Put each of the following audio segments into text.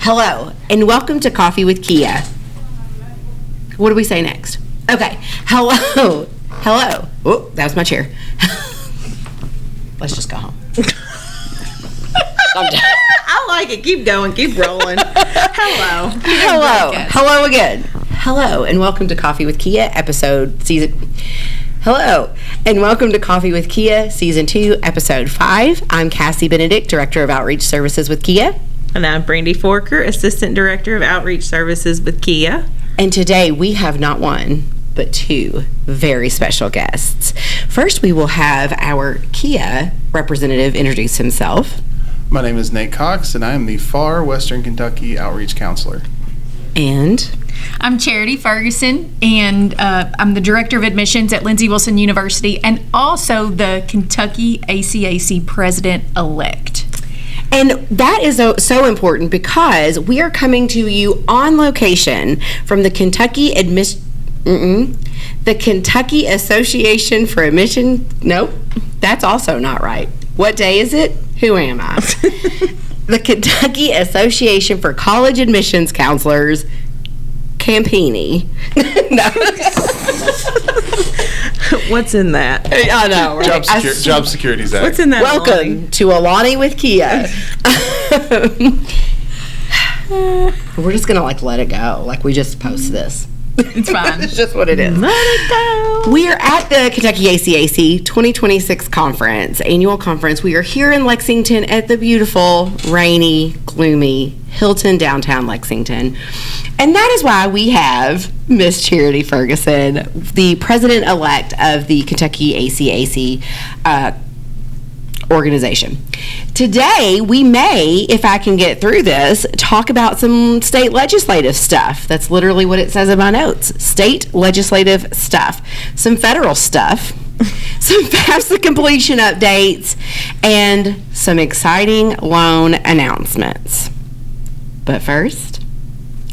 Hello, and welcome to Coffee with KHEAA. What do we say next? Okay. Hello. Oh, that was my chair. Let's just go home. I'm done. I like it. Keep going. Keep rolling. Hello Again. Hello, and welcome to Coffee with KHEAA Hello, and welcome to Coffee with KHEAA Season 2, Episode 5. I'm Cassie Benedict, Director of Outreach Services with KHEAA. And I'm Brandy Forker, Assistant Director of Outreach Services with KHEAA. And today we have not one, but two very special guests. First, we will have our KHEAA representative introduce himself. My name is Nate Cox, and I am the Far Western Kentucky Outreach Counselor. And I'm Charity Ferguson, and I'm the Director of Admissions at Lindsey Wilson University and also the Kentucky ACAC President-elect. And that is so important because we are coming to you on location from the Kentucky Association for Admission. Nope, that's also not right. What day is it? Who am I? The Kentucky Association for College Admissions Counselors, Campini. What's in that? I know, right? Job Securities Act. What's in that? Welcome Lonnie? to Alani with KHEAA. We're just gonna let it go. We just post this. It's fine. It's just what it is. Let it go. We are at the Kentucky ACAC 2026 annual conference. We are here in Lexington at the beautiful, rainy, gloomy Hilton downtown Lexington. And that is why we have Miss Charity Ferguson, the president-elect of the Kentucky ACAC organization. Today, we may, if I can get through this, talk about some state legislative stuff. That's literally what it says in my notes. State legislative stuff. Some federal stuff. Some FAFSA completion updates. And some exciting loan announcements. But first,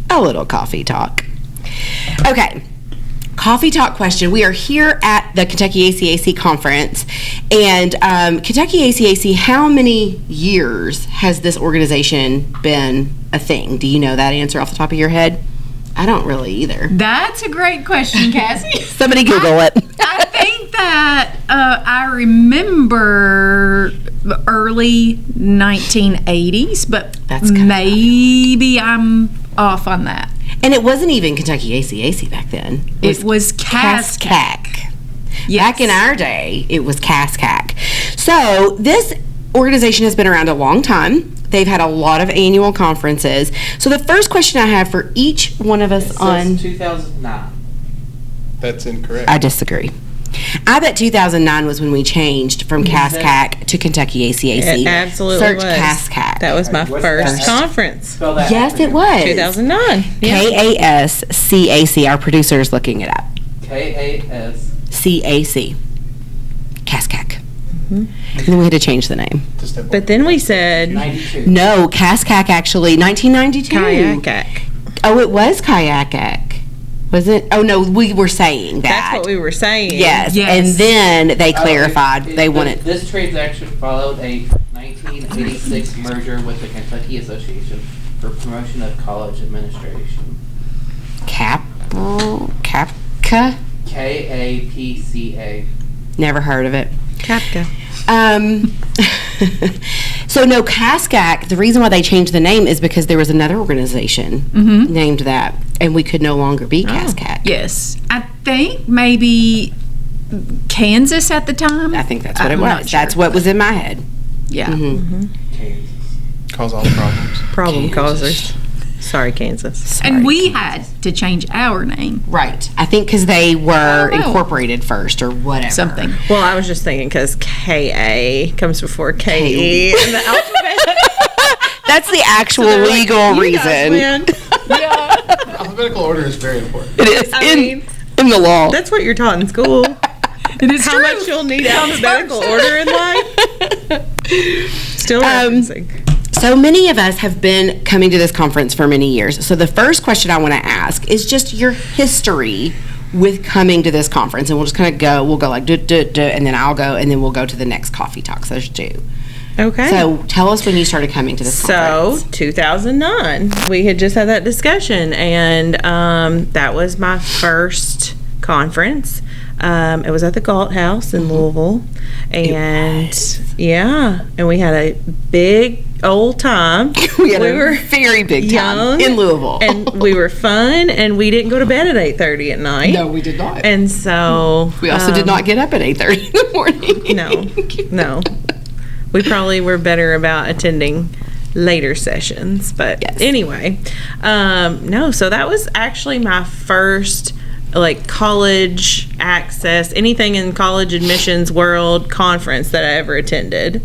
a little coffee talk. Okay. Coffee talk question. We are here at the Kentucky ACAC conference, and Kentucky ACAC, how many years has this organization been a thing? Do you know that answer off the top of your head? I don't really either. That's a great question, Cassie. Somebody Google it. I think that I remember early 1980s, but That's kinda maybe I'm off on that. And it wasn't even Kentucky ACAC back then. It was KYACAC. Yes. Back in our day, it was KYACAC. So this organization has been around a long time. They've had a lot of annual conferences. So the first question I have for each one of us on 2009. That's incorrect. I disagree. I bet 2009 was when we changed from KYACAC to Kentucky ACAC. It absolutely Search was. KYACAC. That was my first conference. Spell that Yes, acronym. it was. 2009. Yeah. KASCAC. Our producer is looking it up. KAS. CAC. KYACAC. And then we had to change the name. But then we said 92. No, KYACAC actually, 1992. KYACAC. Oh, it was KYACAC. Was it? Oh, no, we were saying that. That's what we were saying. Yes. Yes. And then they clarified they wanted. This transaction followed a 1986 merger with the Kentucky Association for Promotion of College Administration. KAPCA? KAPCA. Never heard of it. KAPCA. So no, KYACAC, the reason why they changed the name is because there was another organization named that, and we could no longer be KYACAC. Yes. I think maybe Kansas at the time. I think that's what I'm it not was. sure. That's what was in my head. Yeah. Mm-hmm. Kansas. Cause all the problems. Problem causers. Sorry, Kansas. And we had to change our name. Right. I think because they were Oh, no. incorporated first or whatever. Something. Well, I was just thinking because KA comes before KE in the alphabet. That's the actual They're like, legal "You guys reason. win." Alphabetical order is very important. It is I in mean, the law. That's what you're taught in school. It is How true. much you'll need alphabetical order in life. Still referencing. So many of us have been coming to this conference for many years. So the first question I want to ask is just your history with coming to this conference? And we'll just kind of go, we'll go like, and then I'll go, and then we'll go to the next coffee talk. So there's 2. Okay. So tell us when you started coming to this conference. So 2009, we had just had that discussion, and that was my first conference. It was at the Galt House in Louisville, and and we had a big old time. we were very big time young in Louisville, and we were fun, and we didn't go to bed at 8:30 at night. No, we did not. And so we also did not get up at 8:30 in the morning. No. We probably were better about attending later sessions, but anyway, no. So that was actually my first college access, anything in college admissions world conference that I ever attended.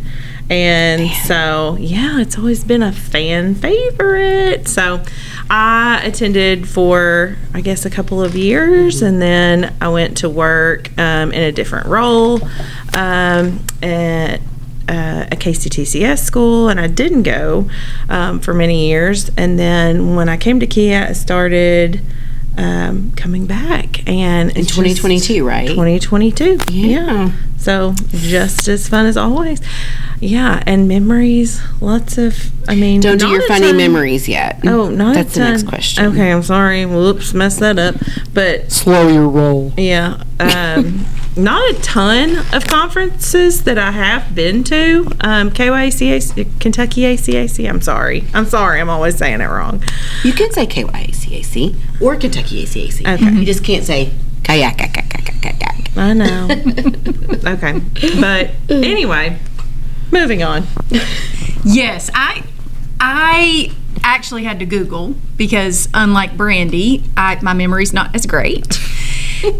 And so, it's always been a fan favorite. So I attended for, I guess, a couple of years, and then I went to work in a different role at a KCTCS school, and I didn't go for many years. And then when I came to KHEAA, I started coming back, and in 2022, right? 2022, yeah. So just as fun as always, and memories, lots of. I mean, don't do your funny memories yet. Oh, not that's a ton. The next question. Okay, I'm sorry. Whoops, messed that up. But slow your roll. Yeah, not a ton of conferences that I have been to. KYACAC, Kentucky ACAC. I'm sorry. I'm always saying it wrong. You can say KYACAC or Kentucky ACAC. Okay. You just can't say KYACAC. I know. Okay. But anyway, moving on. Yes, I actually had to Google because unlike Brandy, my memory's not as great.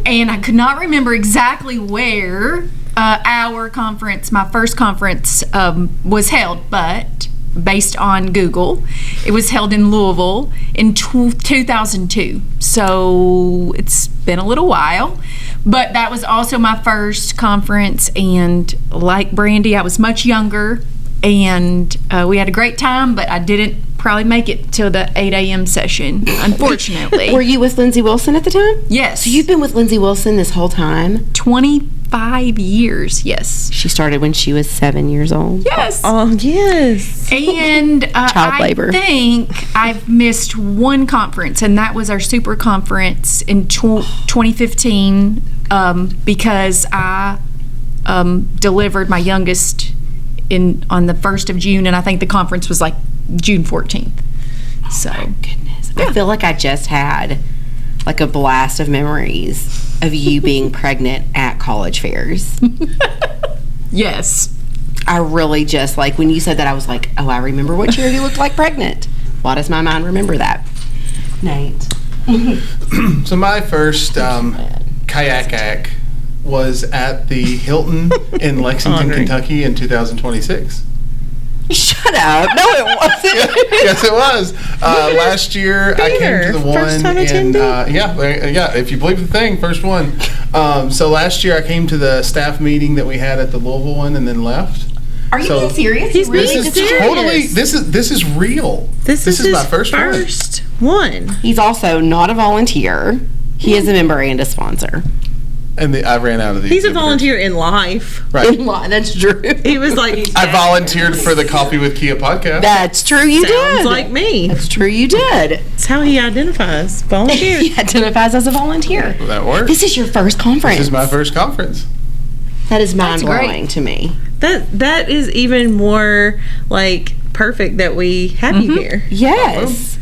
And I could not remember exactly where our conference, my first conference, was held, but based on Google, it was held in Louisville in 2002. So it's been a little while, but that was also my first conference. And like Brandy, I was much younger, and we had a great time, but I didn't probably make it till the 8 a.m. session, unfortunately. Were you with Lindsay Wilson at the time? Yes. So you've been with Lindsay Wilson this whole time? 25 years, yes. She started when she was 7 years old? Yes. Oh, yes. And child labor. I think I've missed one conference, and that was our super conference in 2015 because I delivered my youngest on the 1st of June, and I think the conference was like June 14th. So, oh my goodness. I feel like I just had like a blast of memories of you being pregnant at college fairs. Yes. I really just, like, when you said that, I was like, oh, I remember what year you looked like pregnant. Why does my mind remember that? Nate. So my first KYACAC was at the Hilton in Lexington, Kentucky in 2026. Shut up. No, it wasn't. Yes, it was. Last year, I came to the one. First time attending? Yeah, if you believe the thing, first one. So last year, I came to the staff meeting that we had at the Louisville one and then left. Are you being serious? He's This being is serious. totally, this is real. This is my his first one. He's also not a volunteer. He is a member and a sponsor. And I ran out of these. He's a volunteer in life. Right. That's true. He was like, I volunteered for the Coffee with KHEAA podcast. That's true, you sounds did. like me. That's true, you did. That's how he identifies. Volunteer. He identifies as a volunteer. Well, that works. This is your first conference. This is my first conference. That is That's mind-blowing great. to me. That is even more like perfect that we have you here. Yes.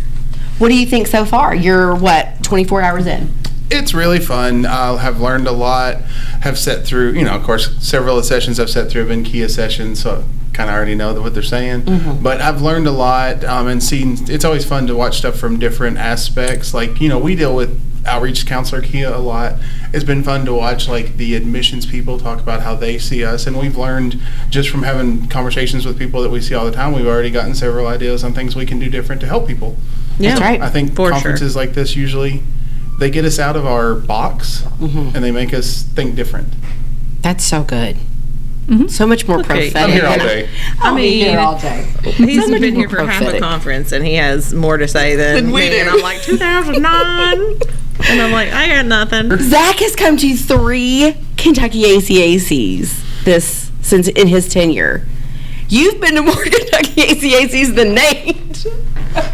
What do you think so far? You're, 24 hours in? It's really fun. I have learned a lot. Have sat through, of course, several of the sessions I've sat through have been KHEAA sessions, so I kind of already know what they're saying. Mm-hmm. But I've learned a lot and seen. It's always fun to watch stuff from different aspects. Like, we deal with outreach counselor KHEAA a lot. It's been fun to watch the admissions people talk about how they see us, and we've learned just from having conversations with people that we see all the time. We've already gotten several ideas on things we can do different to help people. Yeah, That's right. I think For conferences like this usually they get us out of our box and they make us think different. That's so good. So much more prophetic. I'm here all day. I'll be here all day. He's So much been more here for half a prophetic. conference, and he has more to say than we me. do. And I'm like, 2009. And I'm like, I got nothing. Zach has come to 3 Kentucky ACACs since in his tenure. You've been to more Kentucky ACACs than Nate.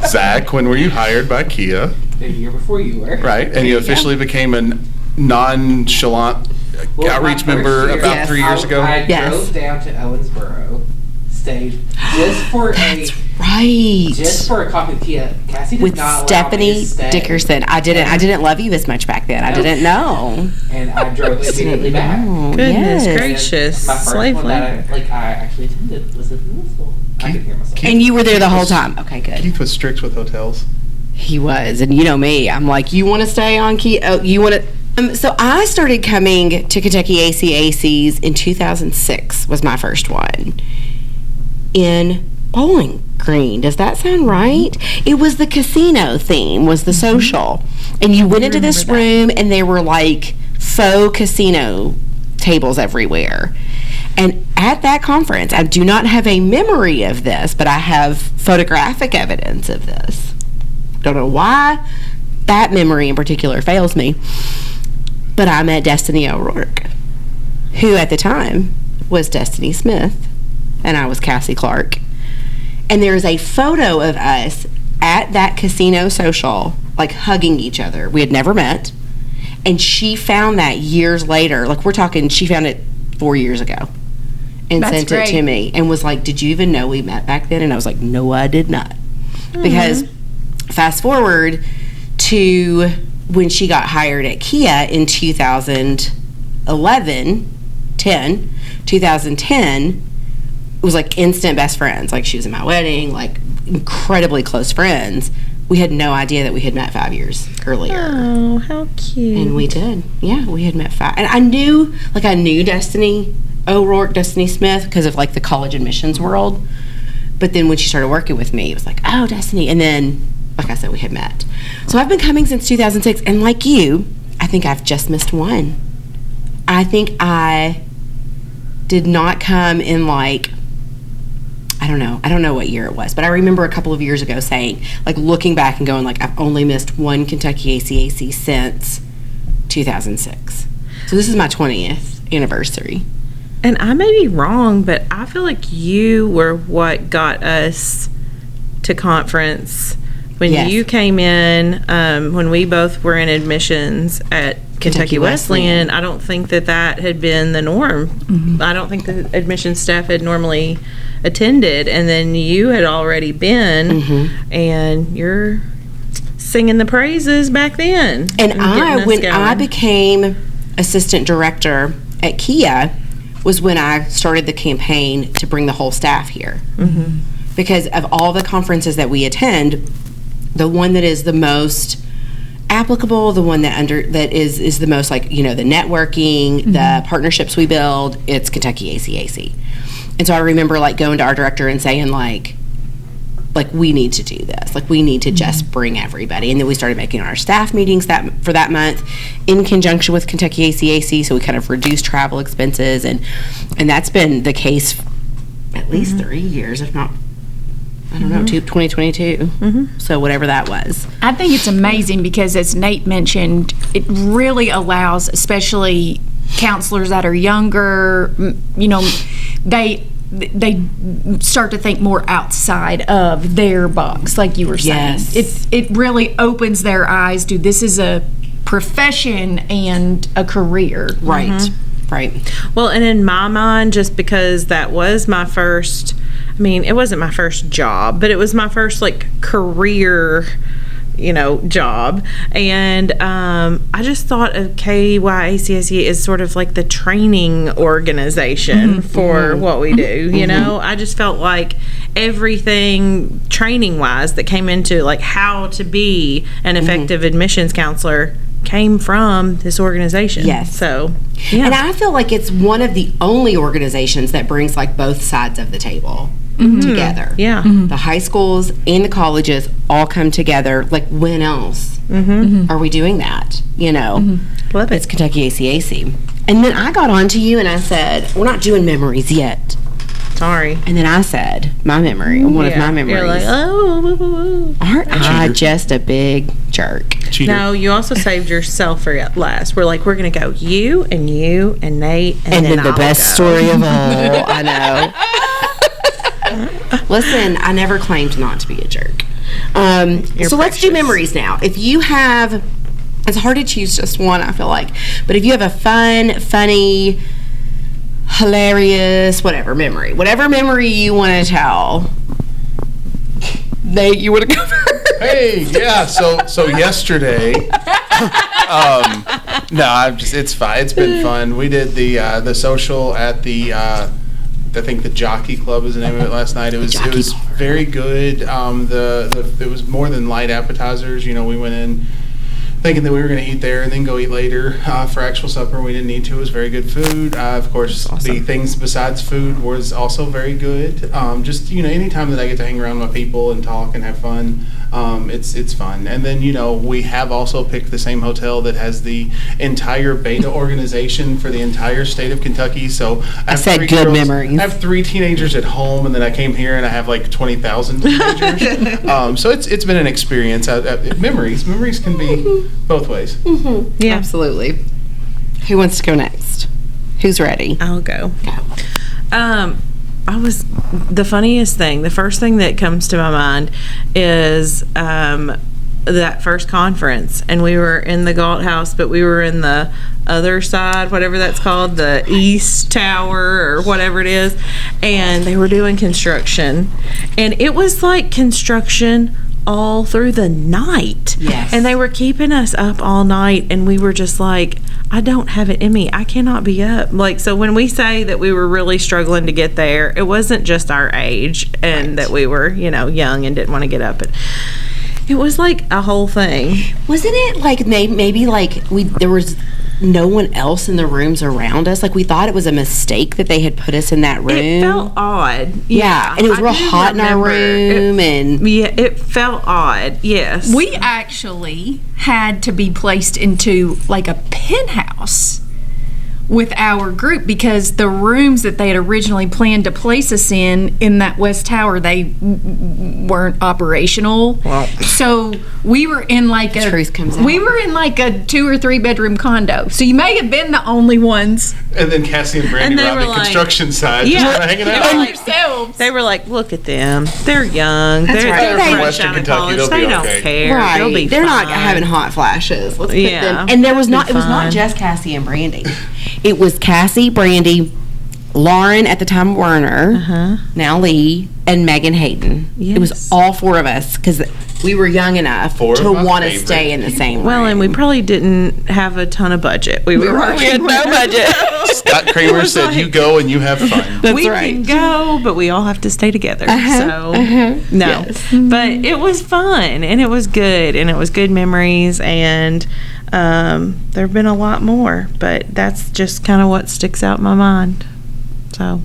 Zach, when were you hired by KHEAA? The year before you were. Right, and you officially became a nonchalant outreach member about 3 years ago? I drove down to Owensboro, stayed just for a coffee with KHEAA. Cassie did with not Stephanie allow me to stay. Dickerson. I didn't love you as much back then. I didn't know. And I drove immediately back. Goodness Yes. gracious. My first Slave one land. that I actually attended was at the middle school. I could hear myself. And you were there the whole time. Okay, good. Keith was strict with hotels. He was, and you know me. I'm like, you want to stay on key? Oh, you want to? So I started coming to Kentucky ACACs in 2006. Was my first one in Bowling Green. Does that sound right? It was the casino theme. Was the social, and you went into this room, and there were like faux casino tables everywhere. And at that conference, I do not have a memory of this, but I have photographic evidence of this. Don't know why that memory in particular fails me. But I met Destiny O'Rourke, who at the time was Destiny Smith, and I was Cassie Clark. And there's a photo of us at that casino social, like hugging each other. We had never met. And she found that years later. Like, we're talking, she found it 4 years ago. And That's sent great. it to me and was like, did you even know we met back then? And I was like, no, I did not. Because fast forward to when she got hired at KHEAA in 2010, it was like instant best friends. Like, she was in my wedding, like incredibly close friends. We had no idea that we had met 5 years earlier. Oh, how cute. And we did. Yeah, we had met 5. And I knew Destiny O'Rourke, Destiny Smith, because of like the college admissions world. But then when she started working with me, it was like, oh, Destiny. And then, like I said, we had met. So I've been coming since 2006. And like you, I think I've just missed one. I think I did not come in like, I don't know what year it was, but I remember a couple of years ago saying, like looking back and going like, I've only missed one Kentucky ACAC since 2006. So this is my 20th anniversary. And I may be wrong, but I feel like you were what got us to conference when Yes. you came in, when we both were in admissions at Kentucky Wesleyan. I don't think that had been the norm. I don't think the admissions staff had normally attended, and then you had already been, and you're singing the praises back then. And when getting us I going. became assistant director at KHEAA was when I started the campaign to bring the whole staff here. Because of all the conferences that we attend, the one that is the most applicable, the one that is the most like, the networking, the partnerships we build, it's Kentucky ACAC. And so I remember like going to our director and saying like we need to do this. Like, we need to just bring everybody. And then we started making our staff meetings for that month in conjunction with Kentucky ACAC. So we kind of reduced travel expenses, and that's been the case at least 3 years, if not, I don't know, 2022. So whatever that was. I think it's amazing because, as Nate mentioned, it really allows, especially counselors that are younger, they start to think more outside of their box, like you were saying. Yes. It really opens their eyes to this is a profession and a career. Right. Well, and in my mind, just because that was my first, it wasn't my first job, but it was my first like career, job. And I just thought of KYACAC as sort of like the training organization for what we do. I just felt like everything training wise that came into like how to be an effective admissions counselor came from this organization. Yes. So, yeah. And I feel like it's one of the only organizations that brings like both sides of the table together. Yeah. The high schools and the colleges all come together. Like, when else are we doing that? Love It's it. Kentucky ACAC. And then I got on to you and I said, we're not doing memories yet. Sorry. And then I said my memory, one of my memories. You're like, oh. Aren't I just a big jerk? Cheater. No, you also saved yourself for last. We're like, we're going to go you and Nate. And then the I'll best go. story of all. I know. Listen, I never claimed not to be a jerk. So let's do precious. memories now. If you have, it's hard to choose just one, I feel like. But if you have a fun, funny, hilarious, whatever memory you want to tell, Nate, you want to go first? Hey, yeah. So yesterday, it's fine. It's been fun. We did the social at the I think the Jockey Club is the name of it last night. It was very good. It was more than light appetizers. You know, we went in thinking that we were going to eat there and then go eat later for actual supper. We didn't need to. It was very good food. Of course, the things besides food was also very good. Just, you know, anytime that I get to hang around with people and talk and have fun, it's fun. And then, you know, we have also picked the same hotel that has the entire beta organization for the entire state of Kentucky. So I have good memories. I have 3 teenagers at home, and then I came here and I have like 20,000 teenagers. So it's been an experience. Memories can be both ways. Yeah. Absolutely. Who wants to go next? Who's ready? I'll go. The funniest thing, the first thing that comes to my mind is that first conference, and we were in the Galt House, but we were in the other side, whatever that's called, the East Tower or whatever it is, and they were doing construction, and it was like construction all through the night. Yes. And they were keeping us up all night, and we were just like, I don't have it in me. I cannot be up. Like, so when we say that we were really struggling to get there, it wasn't just our age and that we were, you know, young and didn't want to get up. It was like a whole thing. Wasn't it like maybe like there was no one else in the rooms around us? Like, we thought it was a mistake that they had put us in that room. It felt odd. Yeah, and it was real hot in our room. It felt odd, yes. We actually had to be placed into like a penthouse with our group because the rooms that they had originally planned to place us in that West Tower, they weren't operational. Wow. So we were in like truth comes out. We were in like a 2 or 3 bedroom condo. So you may have been the only ones. And then Cassie and Brandy were on the construction side, just kind of hanging out. They were like, look at them. They're young. That's they're right. they're They're from fresh Western out of Kentucky. college. They'll They be don't okay. care. Right. They'll be They're not fine. having hot flashes. Let's put Yeah. them. And it was not fine. just Cassie and Brandy. It was Cassie, Brandy, Lauren at the time, Werner, now Lee, and Megan Hayden. It was Yes. all 4 of us because we were young enough Four of to my want to favorite stay in the same room. Well, and we probably didn't have a ton of budget. We had no budget. Scott Kramer said, "You go and you have fun." That's we right. can go, but we all have to stay together. No. Yes. But it was fun, and it was good, and it was good memories, and there have been a lot more, but that's just kind of what sticks out in my mind. So,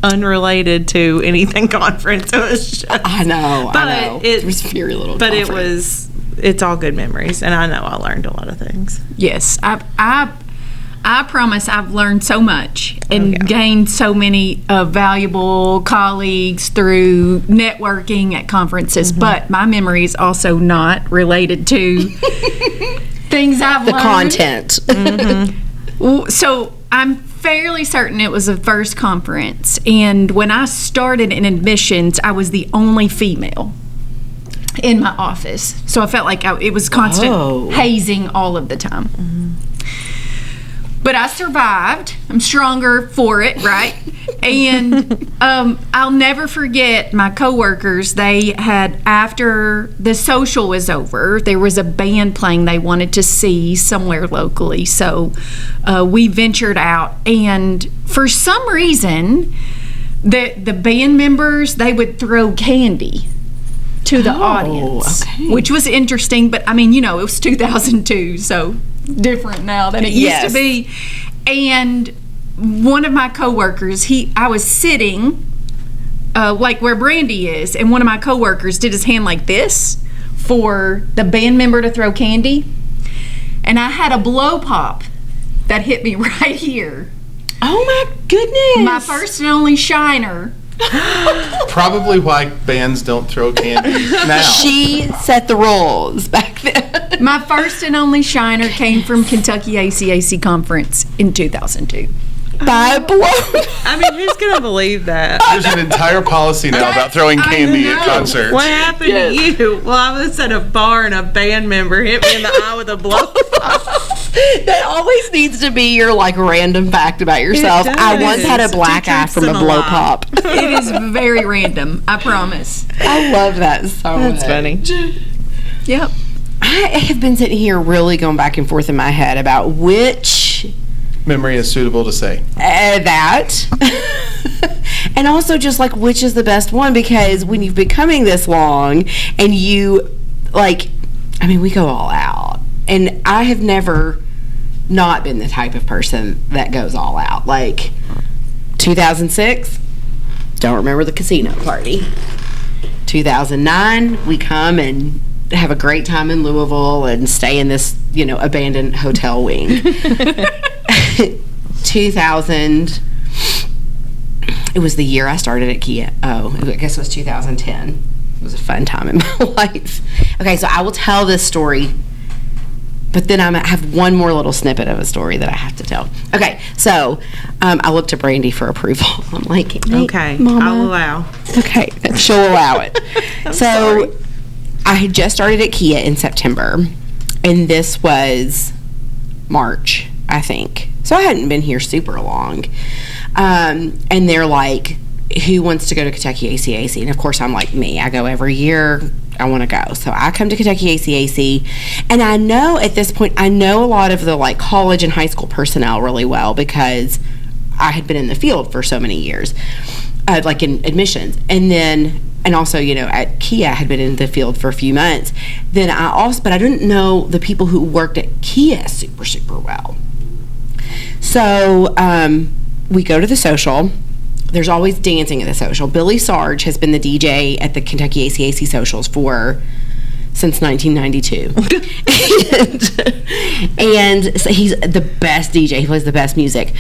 unrelated to anything conference. It was just, I know. But it was very little. but conference. it's all good memories, and I know I learned a lot of things. Yes, I promise I've learned so much and gained so many valuable colleagues through networking at conferences, but my memory is also not related to things I've the learned. content. So I'm fairly certain it was the first conference, and when I started in admissions, I was the only female in my office. So I felt like it was constant hazing all of the time. But I survived. I'm stronger for it, right? And I'll never forget my coworkers. They had, after the social was over, there was a band playing they wanted to see somewhere locally. So we ventured out, and for some reason, the band members, they would throw candy to the audience, which was interesting. But I mean, you know, it was 2002, so different now than it used to be. And one of my coworkers, I was sitting like where Brandy is, and one of my coworkers did his hand like this for the band member to throw candy, and I had a blow pop that hit me right here. Oh my goodness! My first and only shiner Probably why bands don't throw candy now. She set the rules back then. My first and only shiner came from Kentucky ACAC conference in 2002. Mind blown. I mean, who's gonna believe that? There's an entire policy now about throwing candy at concerts. What happened to you? Well, I was at a bar and a band member hit me in the eye with a blow. That always needs to be your like random fact about yourself. It I does. once had a black eye from a blow pop. It is very random, I promise. I love that so much. That's funny. Yep. I have been sitting here really going back and forth in my head about which Memory is suitable to say. that and also just like which is the best one, because when you've been coming this long and you like, I mean, we go all out, and I have never not been the type of person that goes all out. Like 2006, don't remember the casino party. 2009, we come and have a great time in Louisville and stay in this, abandoned hotel wing. 2000, it was the year I started at KHEAA. Oh, I guess it was 2010. It was a fun time in my life. Okay, so I will tell this story, but then I have one more little snippet of a story that I have to tell. Okay, so I looked to Brandy for approval. I'm like, Okay, Mama. I'll allow. Okay, she'll allow it. sorry. I had just started at KHEAA in September, and this was March, I think. So I hadn't been here super long. And they're like, who wants to go to Kentucky ACAC? And of course, I'm like, me. I go every year. I want to go. So I come to Kentucky ACAC. And I know at this point, I know a lot of the like college and high school personnel really well, because I had been in the field for so many years, like in admissions. And also, at KHEAA, I had been in the field for a few months. But I didn't know the people who worked at KHEAA super, super well. So we go to the social. There's always dancing at the social. Billy Sarge has been the DJ at the Kentucky ACAC socials since 1992. and so he's the best DJ. He plays the best music.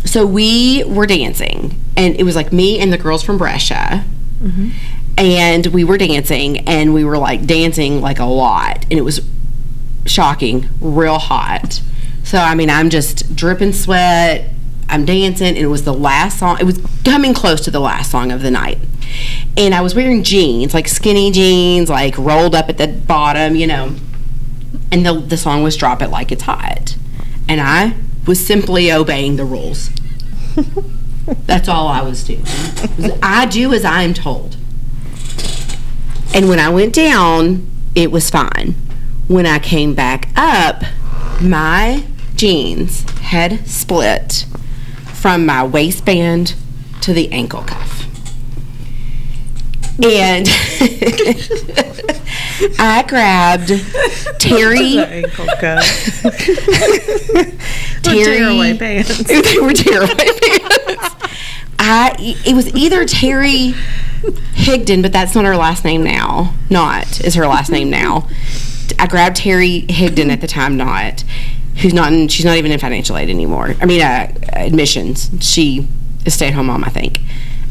So we were dancing, and it was like me and the girls from Brescia. Mm-hmm. And we were dancing, and we were like dancing like a lot, and it was shocking, real hot. So I mean, I'm just dripping sweat, I'm dancing, and it was the last song. It was coming close to the last song of the night, and I was wearing jeans, like skinny jeans, like rolled up at the bottom, and the song was Drop It Like It's Hot, and I was simply obeying the rules. That's all I was doing. I do as I am told. And when I went down, it was fine. When I came back up, my jeans had split from my waistband to the ankle cuff. And I grabbed Terry. The ankle cuff. Terry. Tearaway pants. They were tearaway pants. It was either Terry Higdon, but that's not her last name now. Not is her last name now. I grabbed Terry Higdon at the time, she's not even in financial aid anymore. I mean, admissions. She is a stay-at-home mom, I think.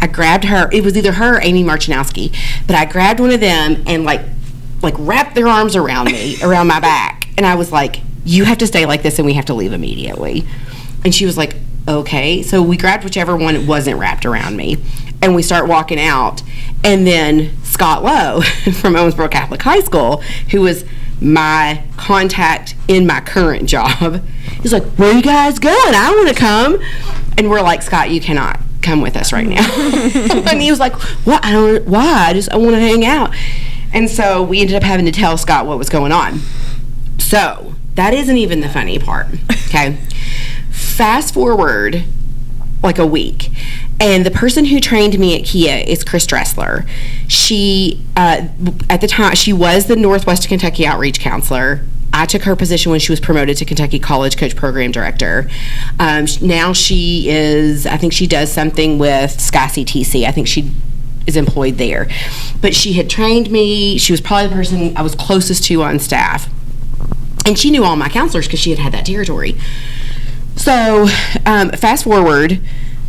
I grabbed her. It was either her or Amy Marchinowski, but I grabbed one of them and like wrapped their arms around me, around my back, and I was like, "You have to stay like this, and we have to leave immediately." And she was like, "Okay." So we grabbed whichever one wasn't wrapped around me, and we start walking out. And then Scott Lowe from Owensboro Catholic High School, who was my contact in my current job, he's like, "Where are you guys going? I want to come." And we're like, "Scott, you cannot come with us right now." And he was like, "What? I want to hang out." And so we ended up having to tell Scott what was going on. So that isn't even the funny part. Okay. Fast forward like a week, and the person who trained me at KHEAA is Chris Dressler. She, at the time, she was the Northwest Kentucky Outreach Counselor. I took her position when she was promoted to Kentucky College Coach Program Director. Now she is, I think she does something with SkyCTC. I think she is employed there. But she had trained me. She was probably the person I was closest to on staff. And she knew all my counselors because she had that territory. So fast forward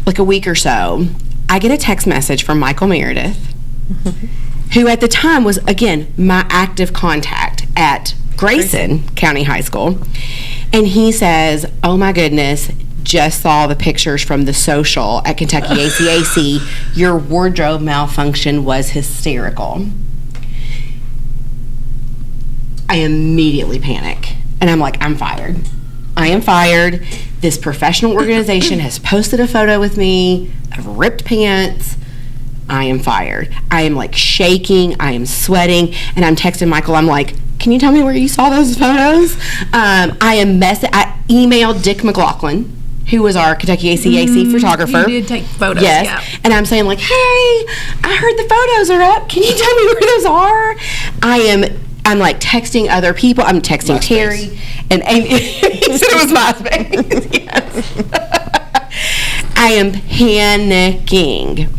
like a week or so, I get a text message from Michael Meredith, who at the time was, again, my active contact at Grayson County High School. And he says, oh my goodness, just saw the pictures from the social at Kentucky ACAC. Your wardrobe malfunction was hysterical. I immediately panic. And I'm like, I'm fired. I am fired. This professional organization has posted a photo with me of ripped pants. I am fired. I am like shaking. I am sweating. And I'm texting Michael. I'm like, can you tell me where you saw those photos? I emailed Dick McLaughlin, who was our Kentucky ACAC photographer. You did take photos, yes. yeah. And I'm saying like, hey, I heard the photos are up. Can you tell me where those are? I'm like texting other people. I'm texting MySpace. Terry and Amy. He said it was MySpace. Yes. I am panicking.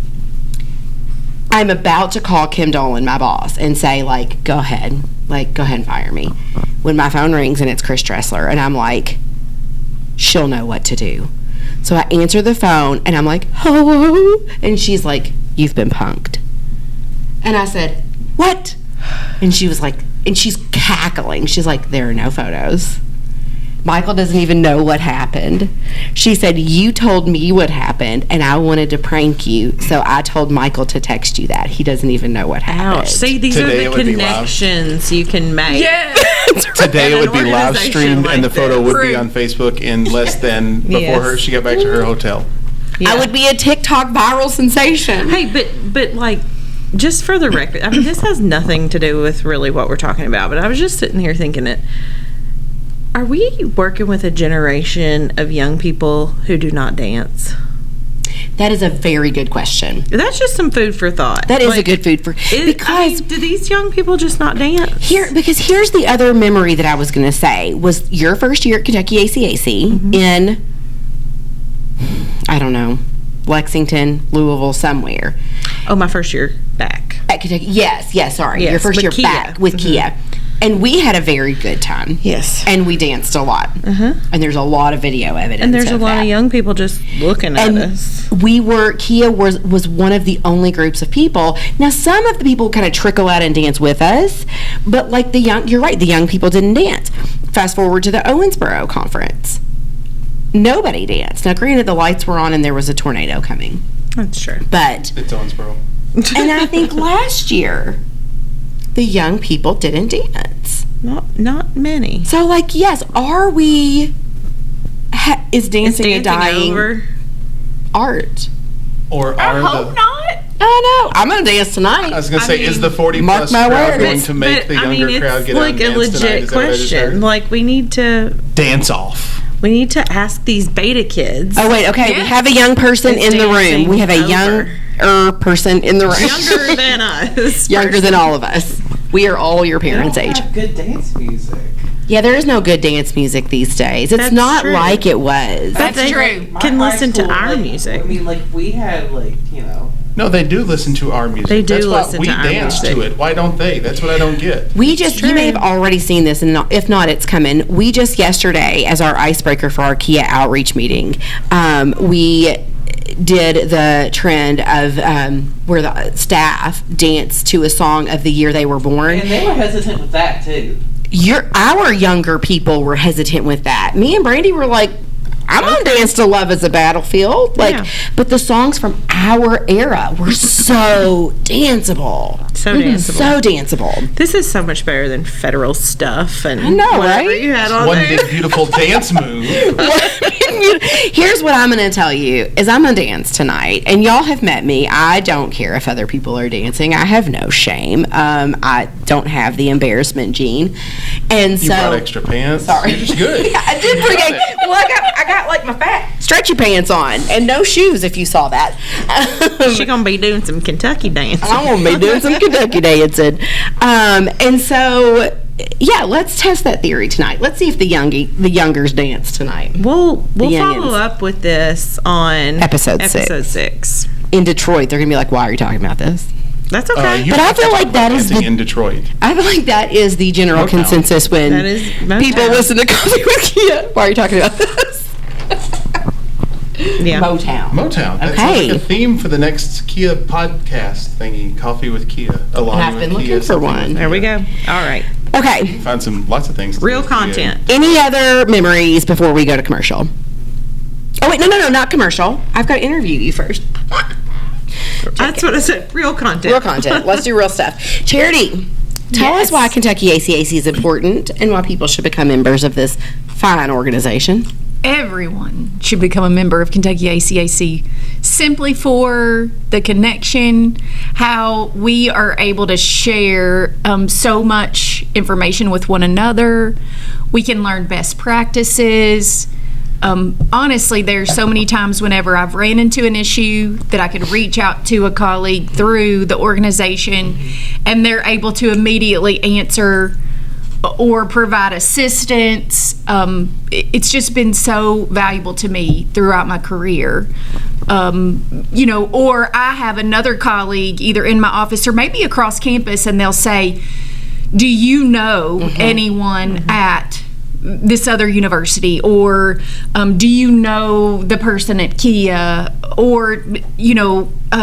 I'm about to call Kim Dolan, my boss, and say like, go ahead and fire me. When my phone rings and it's Chris Dressler, and I'm like, she'll know what to do. So I answer the phone and I'm like, hello, and she's like, you've been punked. And I said, what? And she was like, and she's cackling. She's like, there are no photos. Michael doesn't even know what happened. She said, you told me what happened, and I wanted to prank you, so I told Michael to text you that. He doesn't even know what happened. Ouch. See, these Today are it the would be connections you can make. Yeah. Today it would be live organization streamed, like and the photo this. would be on Facebook in less than before she got back to her hotel. Yeah. I would be a TikTok viral sensation. Hey, but like, just for the record, I mean, this has nothing to do with really what we're talking about, but I was just sitting here thinking are we working with a generation of young people who do not dance? That is a very good question. That's just some food for thought. That is a good food for, because do these young people just not dance? because here's the other memory that I was going to say was your first year at Kentucky ACAC in, I don't know, Lexington, Louisville, somewhere. Oh, my first year back. At Kentucky, yes, sorry. Yes, Your first with year KHEAA. back with KHEAA. And we had a very good time. Yes. And we danced a lot. And there's a lot of video evidence. And there's a of lot that. of young people just looking at And us. KHEAA was one of the only groups of people. Now, some of the people kind of trickle out and dance with us, but like you're right, the young people didn't dance. Fast forward to the Owensboro conference. Nobody danced. Now, granted, the lights were on and there was a tornado coming. That's true. But, It's Owensboro. and I think last year, the young people didn't dance. Not many. So, like, yes, are we, is dancing a dying over? art? Or I are hope the... not. I know. I'm going to dance tonight. I was going to say, is mean, the 40 mark plus my crowd words. going to make the younger crowd get out like and a dance tonight? legit Is that what I just heard? question. Like, we need to Dance off. ask these beta kids. Oh, wait, okay. We have a young person It's in the room. dancing We have a over. younger person in the room. Younger than us. Younger than all of us. We are all your parents' They don't age. have good dance music. Yeah, there is no good dance music these days. It's That's not true. like it was. That's They true. My can high listen to school, our like, music. I mean, like, we had, like, No, they do listen to our music. They do That's why listen we to our dance music. to it. Why don't they? That's what I don't get. We just, you may have already seen this, and if not, it's coming. We just yesterday, as our icebreaker for our KHEAA outreach meeting, we did the trend of where the staff danced to a song of the year they were born. And they were hesitant with that, too. Our younger people were hesitant with that. Me and Brandy were like, I'm gonna dance to Love Is a Battlefield. Like, Yeah. but the songs from our era were so danceable. So danceable. So danceable. This is so much better than federal stuff and I know, whatever right? you had on One there. big beautiful dance move. Here's what I'm gonna tell you is I'm gonna dance tonight, and y'all have met me. I don't care if other people are dancing. I have no shame. I don't have the embarrassment gene, and You so brought extra pants. Sorry. You're just good. I did bring got a. it. Well, I got like my fat stretchy pants on and no shoes. If you saw that, She gonna be doing some Kentucky dancing. I'm gonna be doing some Kentucky dancing. And so, yeah, let's test that theory tonight. Let's see if the youngers dance tonight We'll youngins. follow up with this on Episode 6. in Detroit. They're gonna be like, "Why are you talking about this?" That's okay. You But I have to feel talk like about that is dancing the- in Detroit. I feel like that is the general Motown. consensus when That is Motown. people listen to Coffee with KHEAA. Why are you talking about this? Yeah. Motown. Motown. That Okay. sounds like a theme for the next KEAA podcast thingy, Coffee with KEAA. Along I've with been KEAA, looking for something one. with There we KEAA. go. All right. Okay. Find lots of things. to Real do with KEAA. content. Any other memories before we go to commercial? Oh, wait, no, not commercial. I've got to interview you first. That's what I said. Real content. Real content. Let's do real stuff. Charity, tell us why Kentucky ACAC is important and why people should become members of this fine organization. Everyone should become a member of Kentucky ACAC simply for the connection, how we are able to share so much information with one another. We can learn best practices. Honestly, there's so many times whenever I've ran into an issue that I could reach out to a colleague through the organization and they're able to immediately answer or provide assistance. It's just been so valuable to me throughout my career. Or I have another colleague either in my office or maybe across campus and they'll say, do you know anyone at this other university, or do you know the person at KHEAA, or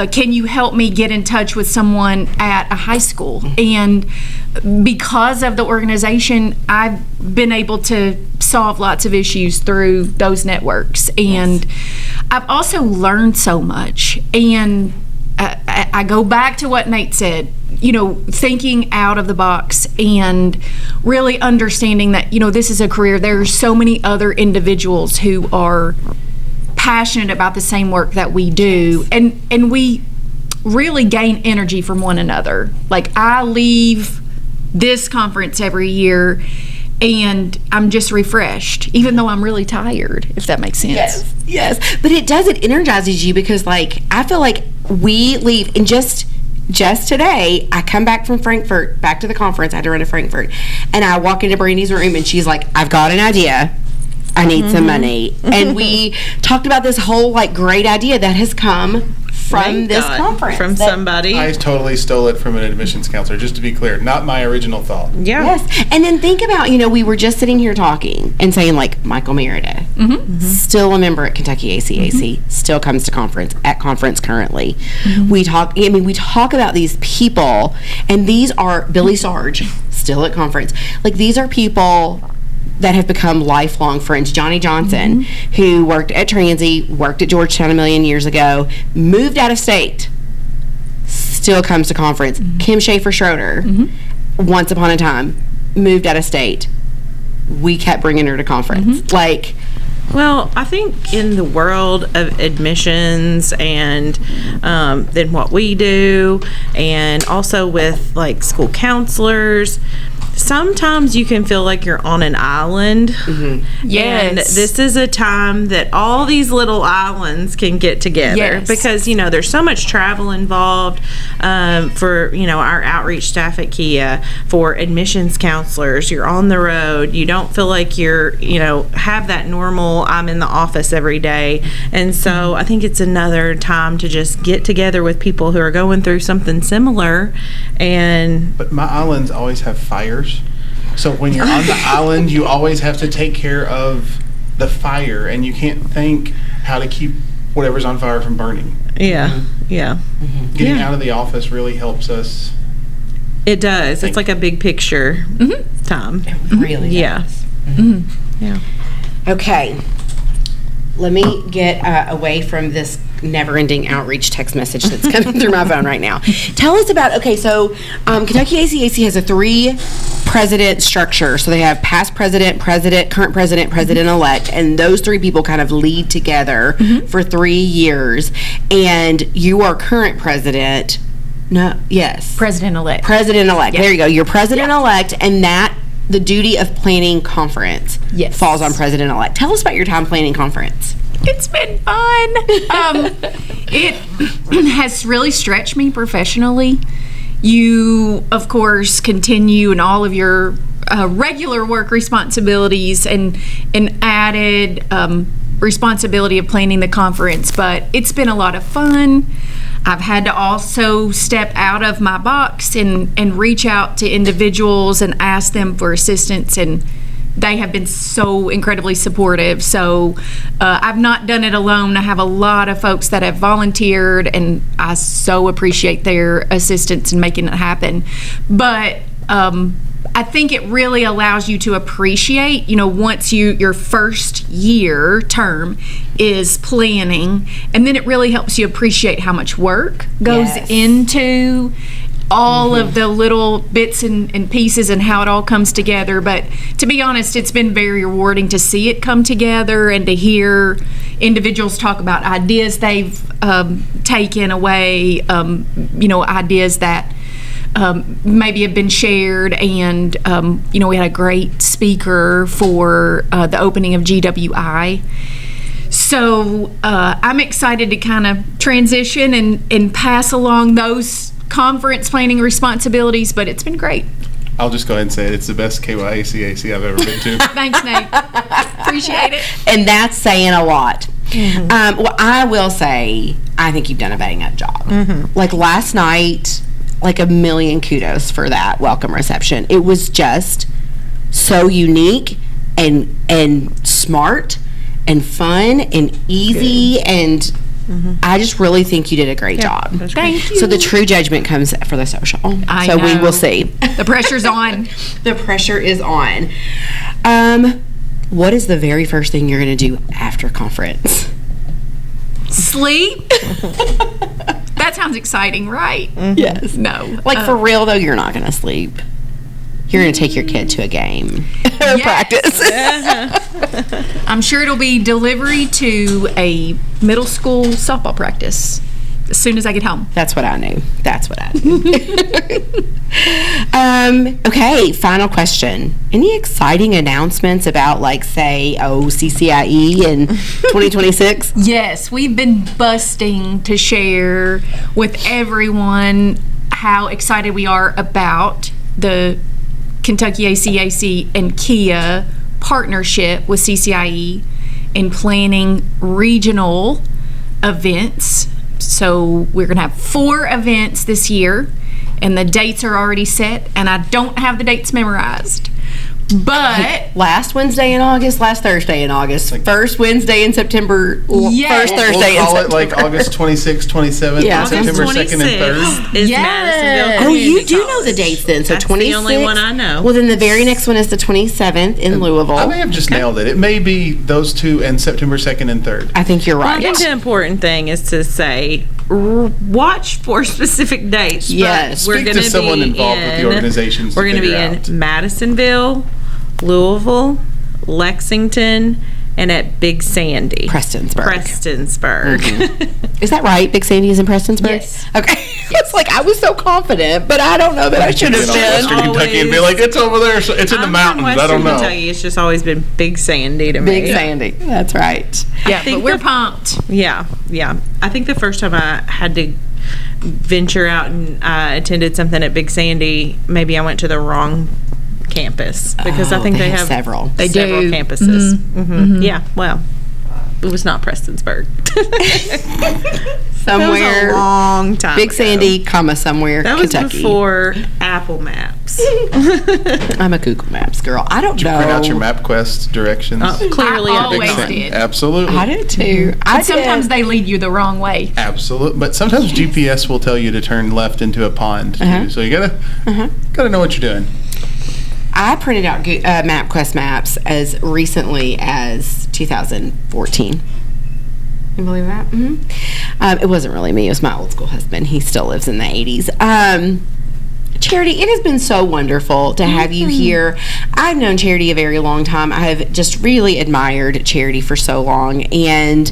can you help me get in touch with someone at a high school? And because of the organization, I've been able to solve lots of issues through those networks, and I've also learned so much. And I go back to what Nate said, thinking out of the box and really understanding that, this is a career. There are so many other individuals who are passionate about the same work that we do. And we really gain energy from one another. Like, I leave this conference every year and I'm just refreshed, even though I'm really tired, if that makes sense. Yes. But it energizes you because, I feel like we leave, and just today, I come back from Frankfurt, back to the conference. I had to run to Frankfurt. And I walk into Brandy's room, and she's like, I've got an idea. I need some money. And we talked about this whole, great idea that has come from this conference. From somebody. I totally stole it from an admissions counselor, just to be clear. Not my original thought. Yeah. Yes. And then think about, we were just sitting here talking and saying, Michael Meredith, still a member at Kentucky ACAC, still comes to conference currently. We talk about these people, and these are Billy Sarge, still at conference. These are people that have become lifelong friends. Johnny Johnson, who worked at Transy, worked at Georgetown a million years ago, moved out of state, still comes to conference. Kim Schaefer-Schroeder, once upon a time, moved out of state. We kept bringing her to conference. Well, I think in the world of admissions and then what we do, and also with school counselors, sometimes you can feel like you're on an island. Yes. And this is a time that all these little islands can get together because, there's so much travel involved for, our outreach staff at KHEAA, for admissions counselors. You're on the road. You don't feel like you're, have that normal, I'm in the office every day. And so I think it's another time to just get together with people who are going through something similar. But my islands always have fires. So when you're on the island, you always have to take care of the fire, and you can't think how to keep whatever's on fire from burning. Yeah. Getting out of the office really helps us. It does. It's like a big picture time. It really does. Yeah. Okay. Let me get away from this never-ending outreach text message that's coming through my phone right now. Tell us about, Kentucky ACAC has a 3-president structure. So they have past president, current president, president-elect, and those 3 people kind of lead together for 3 years. And you are current president. No, yes. President-elect. President-elect. There you go. You're president-elect, and that the duty of planning conference falls on president-elect. Tell us about your time planning conference. It's been fun. It has really stretched me professionally. You, of course, continue in all of your regular work responsibilities and added responsibility of planning the conference, but it's been a lot of fun. I've had to also step out of my box and reach out to individuals and ask them for assistance and they have been so incredibly supportive. So I've not done it alone. I have a lot of folks that have volunteered, and I so appreciate their assistance in making it happen. But I think it really allows you to appreciate, once your first year term is planning, and then it really helps you appreciate how much work goes into all of the little bits and pieces and how it all comes together. But to be honest, it's been very rewarding to see it come together and to hear individuals talk about ideas they've taken away, ideas that maybe have been shared. And we had a great speaker for the opening of GWI. So I'm excited to kind of transition and pass along those conference planning responsibilities, but it's been great. I'll just go ahead and say it. It's the best KYACAC I've ever been to. Thanks, Nate. Appreciate it. And that's saying a lot. Well, I will say, I think you've done a bang-up job. Like last night, like a million kudos for that welcome reception. It was just so unique and smart and fun and easy. And I just really think you did a great job. Thank you. So the true judgment comes for the social. I so we know. will see. The pressure's on. The pressure is on. What is the very first thing you're going to do after conference? Sleep? That sounds exciting, right? Yes. No. Like for real though, you're not going to sleep. You're going to take your kid to a game or practice. I'm sure it'll be delivery to a middle school softball practice as soon as I get home. That's what I knew. Okay, final question. Any exciting announcements about, like, say, CCIE in 2026? Yes, we've been busting to share with everyone how excited we are about the Kentucky ACAC and KHEAA partnership with CCIE in planning regional events. So we're going to have 4 events this year, and the dates are already set, and I don't have the dates memorized. But last Wednesday in August, last Thursday in August, first Wednesday in September, first Thursday We'll call in it September. like August 26th, 27th, Yeah. and September 2nd and 3rd. is Yes. Madisonville Oh, Community you do know College. the dates then. So That's 26th. the only one I know. Well, then the very next one is the 27th in Louisville. I may have just nailed it. It may be those two and September 2nd and 3rd. I think you're Well, I right. think the important thing is to say, watch for specific dates. but Yes. we're Speak to going to someone be involved with the organizations to We're going to be figure out. in Madisonville, Louisville, Lexington, and at Big Sandy. Prestonsburg. Prestonsburg. Is that right? Big Sandy is in Prestonsburg? Yes. Okay. It's like, I was so confident, but I don't know that I should have Get on Western been. Kentucky and be like, it's over there. So it's in the I'm mountains. From I don't Western know. Kentucky. It's just always been Big Sandy to me. Big Sandy. That's right. yeah, think but we're the- pumped. Yeah. I think the first time I had to venture out and attended something at Big Sandy, maybe I went to the wrong campus because I Oh, think they they have have several. They several do. campuses. Yeah, well, it was not Prestonsburg. That was Somewhere. a long time Big ago. Sandy, somewhere, That was Kentucky. before Apple Maps. I'm a Google Maps girl. I don't know. Print out your MapQuest directions. Clearly, I a Big always Sandy. did. Absolutely. I do too. But sometimes they lead you the wrong way. Absolutely. But sometimes GPS will tell you to turn left into a pond too. So you gotta know what you're doing. I printed out MapQuest maps as recently as 2014. You believe that? It wasn't really me. It was my old school husband. He still lives in the 80s. Charity, it has been so wonderful to have you here. I've known Charity a very long time. I have just really admired Charity for so long, and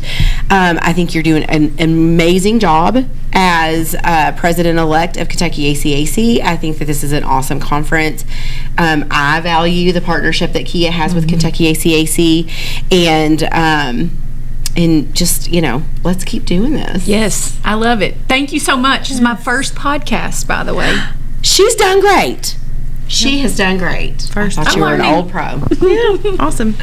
I think you're doing an amazing job as president-elect of Kentucky ACAC. I think that this is an awesome conference. I value the partnership that KHEAA has with Kentucky ACAC, and just, let's keep doing this. Yes, I love it. Thank you so much. It's my first podcast, by the way. She's done great. She has done great. First I thought you were an learning. old pro. Yeah, awesome.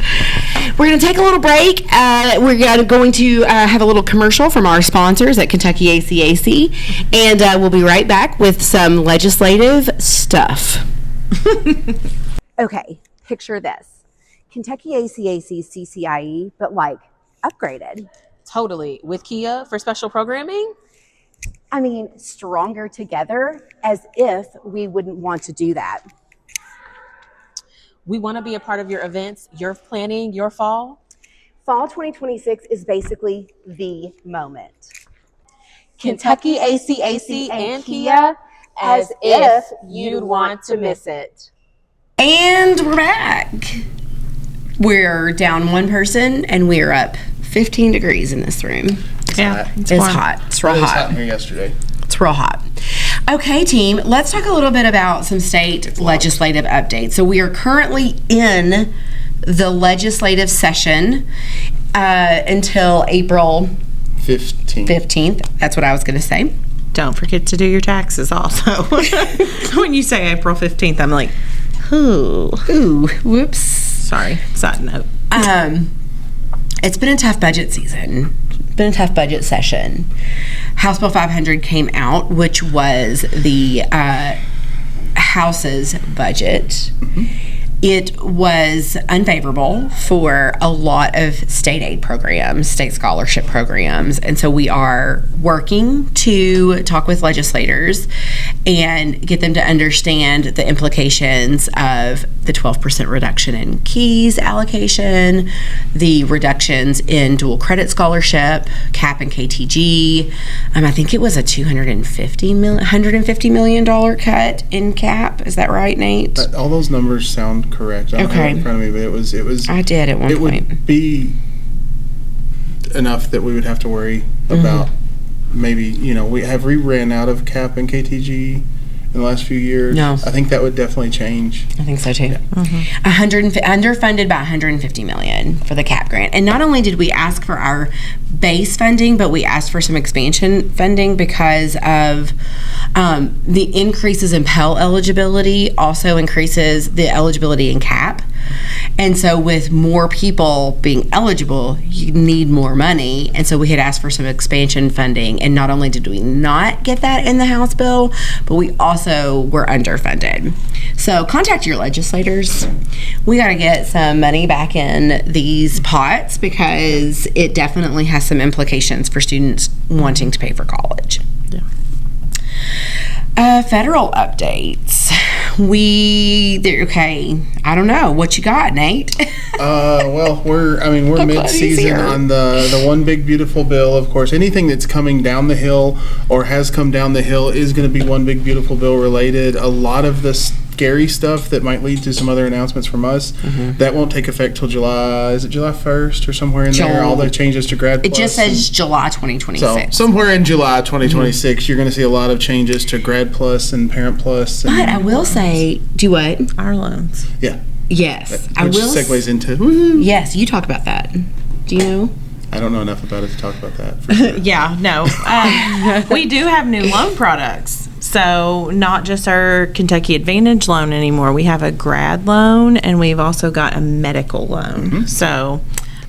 We're going to take a little break. We're going to have a little commercial from our sponsors at Kentucky ACAC, and we'll be right back with some legislative stuff. Okay, picture this. Kentucky ACAC CCIE, but like upgraded. Totally. With KHEAA for special programming? I mean, stronger together, as if we wouldn't want to do that. We want to be a part of your events, your planning, your fall. Fall 2026 is basically the moment. Kentucky ACAC and KHEAA, as if you'd want to miss it. And we're back. We're down one person and we're up 15 degrees in this room. Yeah, It's hot. It's real It was hot. hot here yesterday. It's real hot. Okay, team, let's talk a little bit about some state legislative updates. So we are currently in the legislative session until April 15th. That's what I was going to say. Don't forget to do your taxes also. When you say April 15th, I'm like, ooh. Ooh, whoops. Sorry, side note. It's been a tough budget season. Been a tough budget session. House Bill 500 came out, which was the House's budget. It was unfavorable for a lot of state aid programs, state scholarship programs, and so we are working to talk with legislators and get them to understand the implications of the 12% reduction in KEYS allocation, the reductions in dual credit scholarship, CAP and KTG. I think it was a $150 million cut in CAP. Is that right, Nate? All those numbers sound correct. I don't have it in front of me, but it was. I did at one it point. would be enough that we would have to worry about. Maybe we ran out of CAP and KTG in the last few years. No. I think that would definitely change. I think so too. Underfunded by $150 million for the CAP grant. And not only did we ask for our base funding, but we asked for some expansion funding because of the increases in Pell eligibility also increases the eligibility in CAP. And so with more people being eligible, you need more money. And so we had asked for some expansion funding. And not only did we not get that in the House bill, but we also were underfunded. So contact your legislators. We got to get some money back in these pots because it definitely has some implications for students wanting to pay for college. Yeah. Federal updates. Okay, I don't know. What you got, Nate? Well, we're glad he's mid-season here. on the one big beautiful bill. Of course, anything that's coming down the hill or has come down the hill is going to be one big beautiful bill related. A lot of the scary stuff that might lead to some other announcements from us that won't take effect till July. Is it July 1st or somewhere in there? All the changes to grad. It just says July 2026. So somewhere in July 2026, you're going to see a lot of changes to Grad Plus and Parent Plus. And But I will say, do what? Our loans. yeah, Yes, I which will. segues into. Woo-hoo. Yes, you talk about that. Do you know? I don't know enough about it to talk about that. For sure. Yeah, no. We do have new loan products. So not just our Kentucky Advantage loan anymore. We have a grad loan and we've also got a medical loan. So,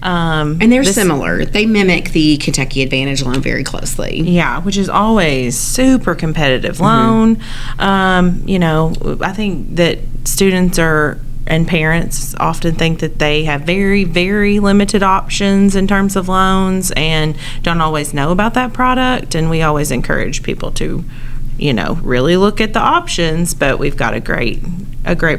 And they're similar. They mimic the Kentucky Advantage loan very closely. yeah, which is always super competitive loan. I think that students and parents often think that they have very, very limited options in terms of loans and don't always know about that product. And we always encourage people to, really look at the options. But we've got a great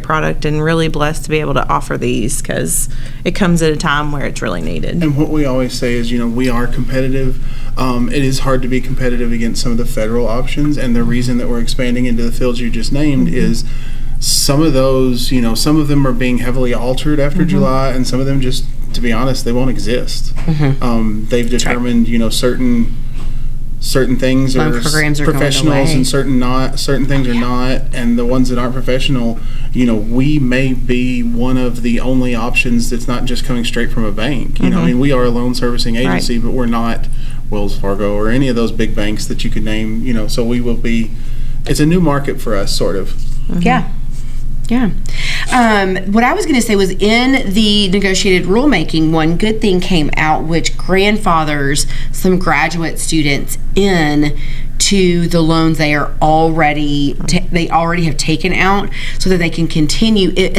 product and really blessed to be able to offer these because it comes at a time where it's really needed. And what we always say is, we are competitive. It is hard to be competitive against some of the federal options. And the reason that we're expanding into the fields you just named is some of those, some of them are being heavily altered after July, and some of them just, to be honest, they won't exist. They've determined, certain things Loan are programs are going professionals away. and certain things are not, and the ones that aren't professional, we may be one of the only options that's not just coming straight from a bank. We are a loan servicing agency, but we're not Wells Fargo or any of those big banks that you could name. So we will be. It's a new market for us, sort of. Yeah. What I was going to say was in the negotiated rulemaking, one good thing came out which grandfathers some graduate students in to the loans they are already they already have taken out so that they can continue. It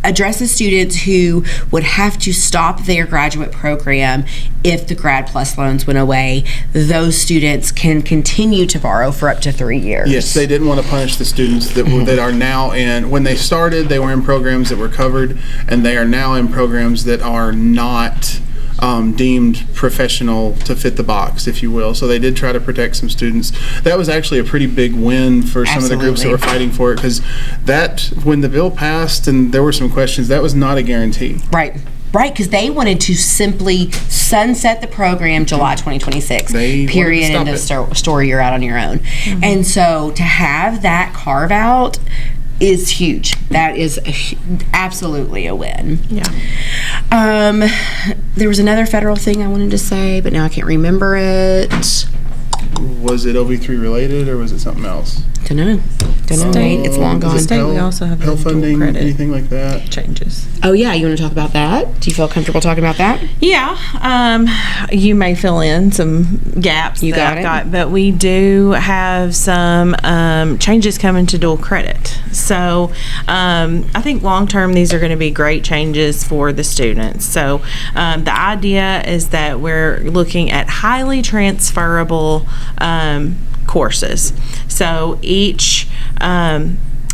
addresses students who would have to stop their graduate program if the Grad Plus loans went away. Those students can continue to borrow for up to 3 years. Yes, they didn't want to punish the students that are now in. When they started, they were in programs that were covered, and they are now in programs that are not deemed professional to fit the box, if you will. So they did try to protect some students. That was actually a pretty big win for some of the groups that were fighting for it, because that, when the bill passed and there were some questions, that was not a guarantee. Right, because they wanted to simply sunset the program July 2026, period, end of story, you're out on your own. And so to have that carve out is huge. That is absolutely a win. Yeah. There was another federal thing I wanted to say, but now I can't remember it. Was it OV3 related, or was it something else? Don't know. It's long gone. State, we also have Pell funding, credit anything like that? changes. Oh yeah, you want to talk about that? Do you feel comfortable talking about that? Yeah, you may fill in some gaps You that got I've it. but we do have some changes coming to dual credit. So I think long term these are going to be great changes for the students. So the idea is that we're looking at highly transferable courses. So each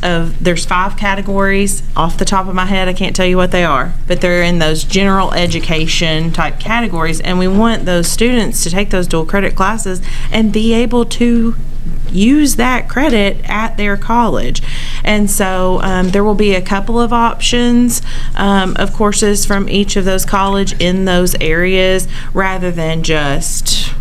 there's 5 categories. Off the top of my head, I can't tell you what they are, but they're in those general education type categories, and we want those students to take those dual credit classes and be able to use that credit at their college. And so there will be a couple of options of courses from each of those college in those areas, rather than just,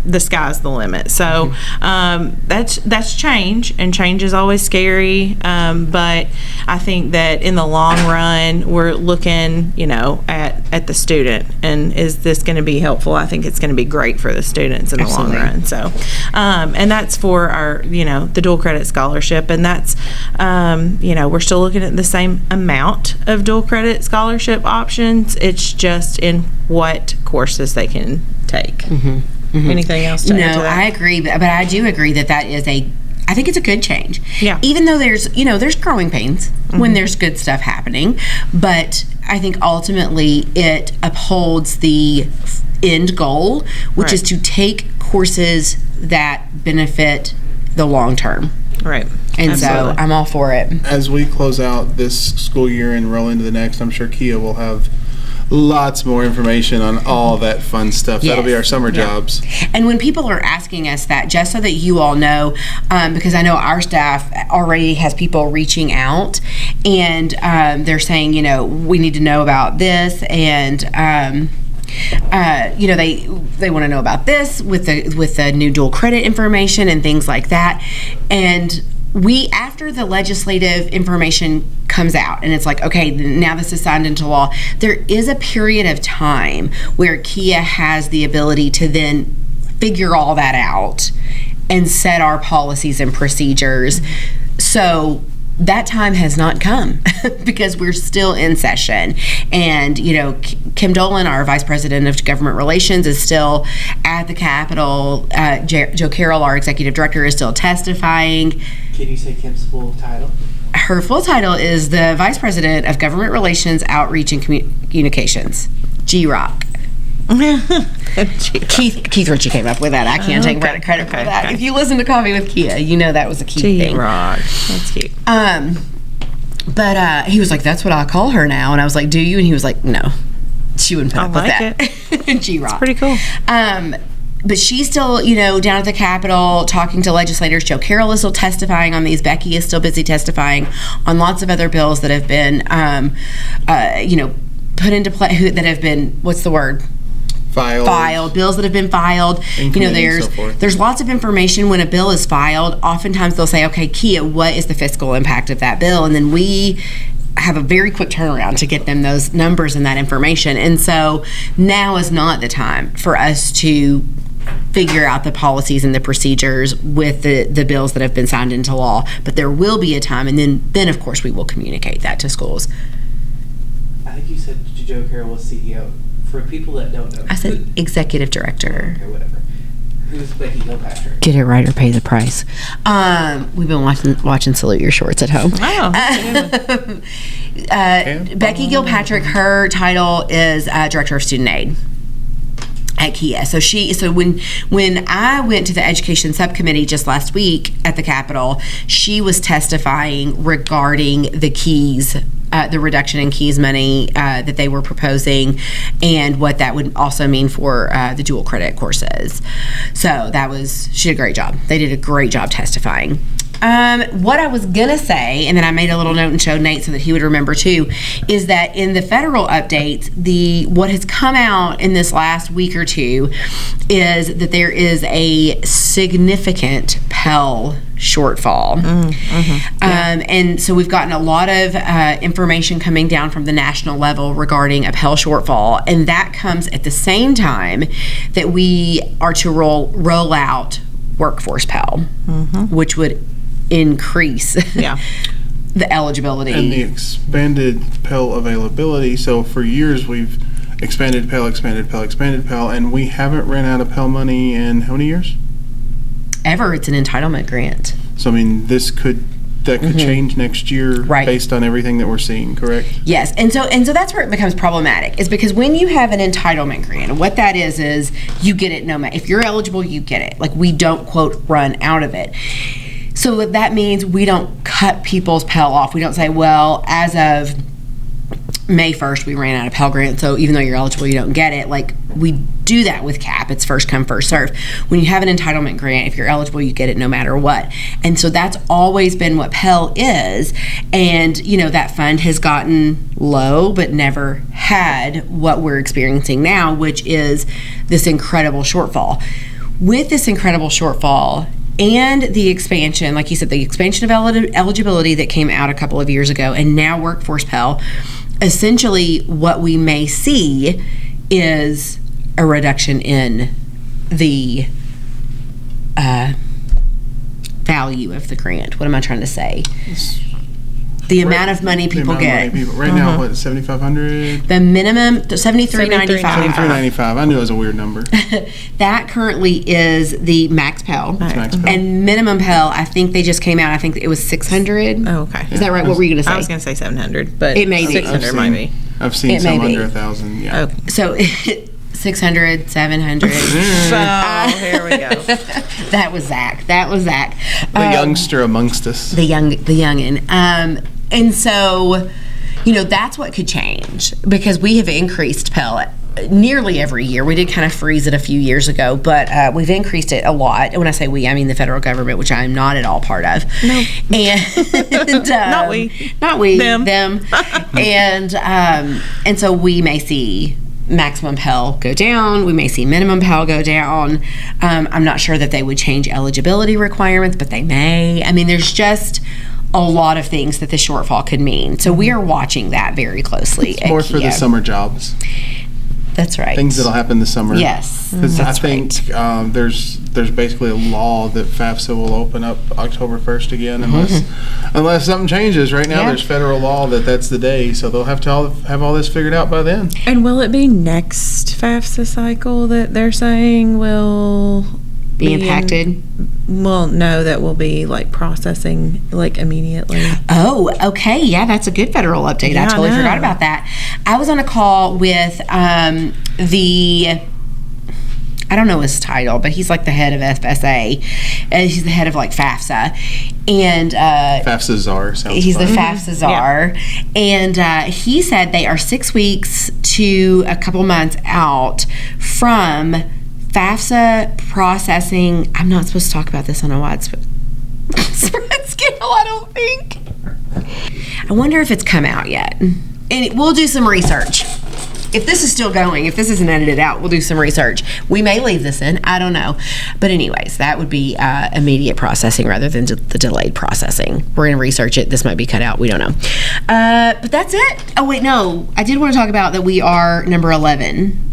the sky's the limit. So that's change, and change is always scary. But I think that in the long run, we're looking, at the student, and is this going to be helpful? I think it's going to be great for the students in the long run. So, and that's for our, the dual credit scholarship, and that's, we're still looking at the same amount of dual credit scholarship options. It's just in what courses they can take. Anything else to add to that? I agree, but I do agree that is I think it's a good change. Yeah. Even though there's growing pains when there's good stuff happening, but I think ultimately it upholds the end goal, which is to take courses that benefit the long term. Right. And Absolutely. so I'm all for it. As we close out this school year and roll into the next, I'm sure KHEAA will have lots more information on all that fun stuff. That'll be our summer jobs. And when people are asking us that, just so that you all know, because I know our staff already has people reaching out, and they're saying, we need to know about this, and they want to know about this with the new dual credit information and things like that. And after the legislative information comes out and it's like, okay, now this is signed into law, there is a period of time where KHEAA has the ability to then figure all that out and set our policies and procedures. So that time has not come because we're still in session. And, Kim Dolan, our Vice President of Government Relations, is still at the Capitol. Joe Carroll, our Executive Director, is still testifying. Can you say Kim's full title? Her full title is the Vice President of Government Relations, Outreach, and Communications, GROC. Keith Ritchie came up with that. I can't take credit for that. Okay. If you listen to Coffee with KHEAA, that was a key thing. G-Rock. That's cute. But he was like, that's what I call her now. And I was like, do you? And he was like, no, she wouldn't put up with that. G-Rock. Pretty cool. But she's still, down at the Capitol talking to legislators. Joe Carroll is still testifying on these. Becky is still busy testifying on lots of other bills that have been, put into play, that have been, what's the word? Filed, bills that have been filed. There's lots of information when a bill is filed. Oftentimes they'll say, okay, KHEAA, what is the fiscal impact of that bill? And then we have a very quick turnaround to get them those numbers and that information. And so now is not the time for us to figure out the policies and the procedures with the bills that have been signed into law. But there will be a time, and then of course we will communicate that to schools. I think you said Joe Carroll was CEO. For people that don't know, I said executive director. Okay, whatever. Who's Becky Gilpatrick? Get it right or pay the price. We've been watching Salute Your Shorts at home. Oh, that's a good one. Becky Gilpatrick, her title is Director of Student Aid at KHEAA. So when I went to the Education Subcommittee just last week at the Capitol, she was testifying regarding the KEYS, the reduction in KEYS money that they were proposing, and what that would also mean for the dual credit courses. So she did a great job. They did a great job testifying. What I was gonna say, and then I made a little note and showed Nate so that he would remember too, is that in the federal updates, what has come out in this last week or two is that there is a significant Pell shortfall. And so we've gotten a lot of information coming down from the national level regarding a Pell shortfall, and that comes at the same time that we are to roll out Workforce Pell, which would increase the eligibility and the expanded Pell availability. So for years we've expanded Pell, and we haven't ran out of Pell money in how many years? Ever. It's an entitlement grant. So I mean, that could change next year, right, based on everything that we're seeing, correct? Yes, and so that's where it becomes problematic, is because when you have an entitlement grant, what that is you get it no matter if you're eligible, you get it. Like, we don't quote run out of it. So that means we don't cut people's Pell off. We don't say, well, as of May 1st, we ran out of Pell Grant, so even though you're eligible, you don't get it. Like, we do that with CAP. It's first come, first serve. When you have an entitlement grant, if you're eligible, you get it no matter what. And so that's always been what Pell is. And, that fund has gotten low, but never had what we're experiencing now, which is this incredible shortfall. With this incredible shortfall, and the expansion, like you said, the expansion of eligibility that came out a couple of years ago, and now Workforce Pell, essentially what we may see is a reduction in the value of the grant. What am I trying to say? The amount of money people get. Right now, what, $7,500? The minimum, $73.95. $73.95. I knew it was a weird number. That currently is the max Pell. Max Pell. And minimum Pell, I think they just came out, I think it was $600. Oh, okay. Is that right? What were you going to say? I was going to say 700, but it may be. 600 might be. I've seen some under 1,000, yeah. Okay. So 600, 700. So here we go. That was Zach. The youngster amongst us. The youngin'. And so, that's what could change, because we have increased Pell nearly every year. We did kind of freeze it a few years ago, but we've increased it a lot. And when I say we, I mean the federal government, which I am not at all part of. No. And Not we. Them. And so we may see maximum Pell go down. We may see minimum Pell go down. I'm not sure that they would change eligibility requirements, but they may. I mean, there's just a lot of things that the shortfall could mean. So we are watching that very closely. It's more for the summer jobs. That's right. Things that'll happen this summer. Yes, because I think there's basically a law that FAFSA will open up October 1st again, unless something changes. Right now, there's federal law that's the day, so they'll have to have all this figured out by then. And will it be next FAFSA cycle that they're saying will be impacted? No, that will be like processing like immediately. Oh, okay. Yeah, that's a good federal update. I totally forgot about that. I was on a call with I don't know his title, but he's like the head of FSA. He's the head of like FAFSA. And FAFSA czar sounds he's fun. the FAFSA czar. Yeah. And he said they are 6 weeks to a couple months out from FAFSA processing. I'm not supposed to talk about this on a wide spread scale, I don't think. I wonder if it's come out yet. And we'll do some research. If this is still going, if this isn't edited out, we'll do some research. We may leave this in, I don't know. But anyways, that would be immediate processing rather than the delayed processing. We're going to research it. This might be cut out. We don't know. But that's it. Oh, wait, no. I did want to talk about that we are number 11.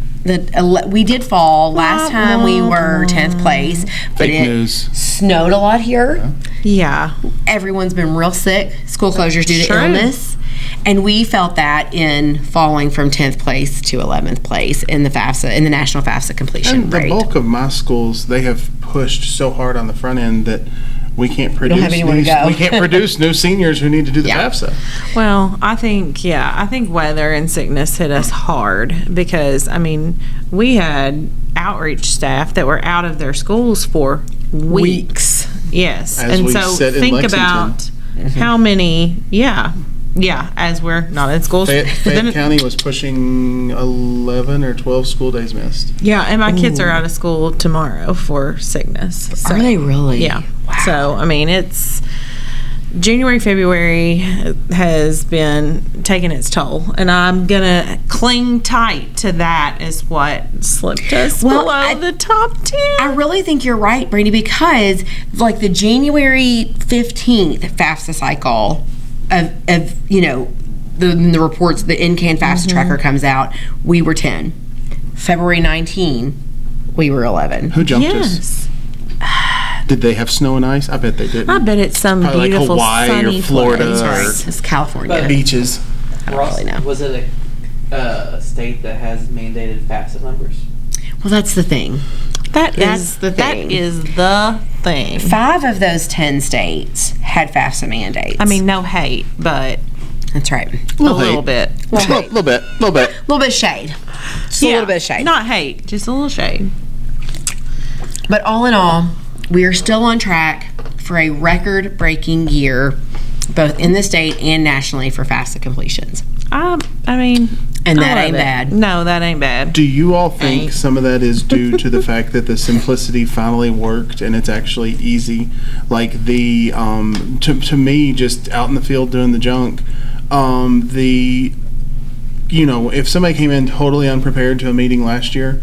We did fall. Last time we were 10th place. But Fake news. Snowed a lot here. Yeah. Everyone's been real sick. School closures due to illness. And we felt that in falling from 10th place to 11th place in the FAFSA, in the national FAFSA completion And the rate. bulk of my schools, they have pushed so hard on the front end that we can't produce have anywhere to go. we can't produce new seniors who need to do the Yeah. FAFSA. Well, I think weather and sickness hit us hard because, I mean, we had outreach staff that were out of their schools for weeks. Yes. As and we so said in think Lexington. about how many, as we're not in schools. Fayette County was pushing 11 or 12 school days missed. Yeah, and my kids are out of school tomorrow for sickness. So, Are they really? Yeah. Wow. So, I mean, it's January, February has been taking its toll, and I'm going to cling tight to that is what slipped us below the top 10. I really think you're right, Brady, because like the January 15th FAFSA cycle of the reports, the NCAN FAFSA tracker comes out, we were 10. February 19, we were 11. Who jumped us? Yes. Did they have snow and ice? I bet they didn't. I bet it's some Probably like beautiful Hawaii or sunny Florida place. or- It's California. Beaches. really know. Was it a state that has mandated FAFSA numbers? Well, that's the thing. That's the thing. That is the thing. 5 of those 10 states had FAFSA mandates. I mean, no hate, but that's right. a little bit. Little bit. A little bit of shade. Just a little bit of shade. Not hate, just a little shade. But all in all, we are still on track for a record-breaking year, both in the state and nationally, for FAFSA completions. I mean, And that I love ain't it. bad. No, that ain't bad. Do you all think Ain't. some of that is due to the fact that the simplicity finally worked and it's actually easy? Like the to me, just out in the field doing the junk, if somebody came in totally unprepared to a meeting last year,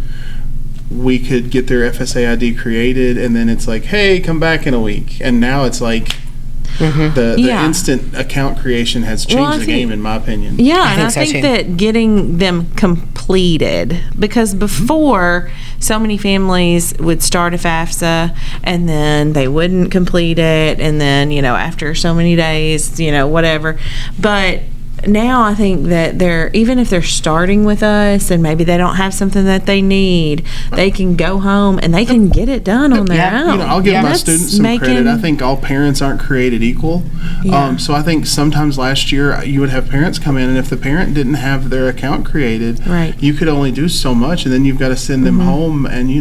we could get their FSA ID created, and then it's like, hey, come back in a week. And now it's like the Yeah. instant account creation has changed Well, I the think- game, in my opinion. Yeah, and I so, think too. that getting them completed, because before so many families would start a FAFSA and then they wouldn't complete it, and then after so many days, whatever. But now I think that even if they're starting with us and maybe they don't have something that they need, they can go home and they can get it done on their Yeah. own. I'll give my That's students some credit. I think all parents aren't created equal. Yeah. So I think sometimes last year you would have parents come in, and if the parent didn't have their account created, Right. you could only do so much, and then you've got to send them home. And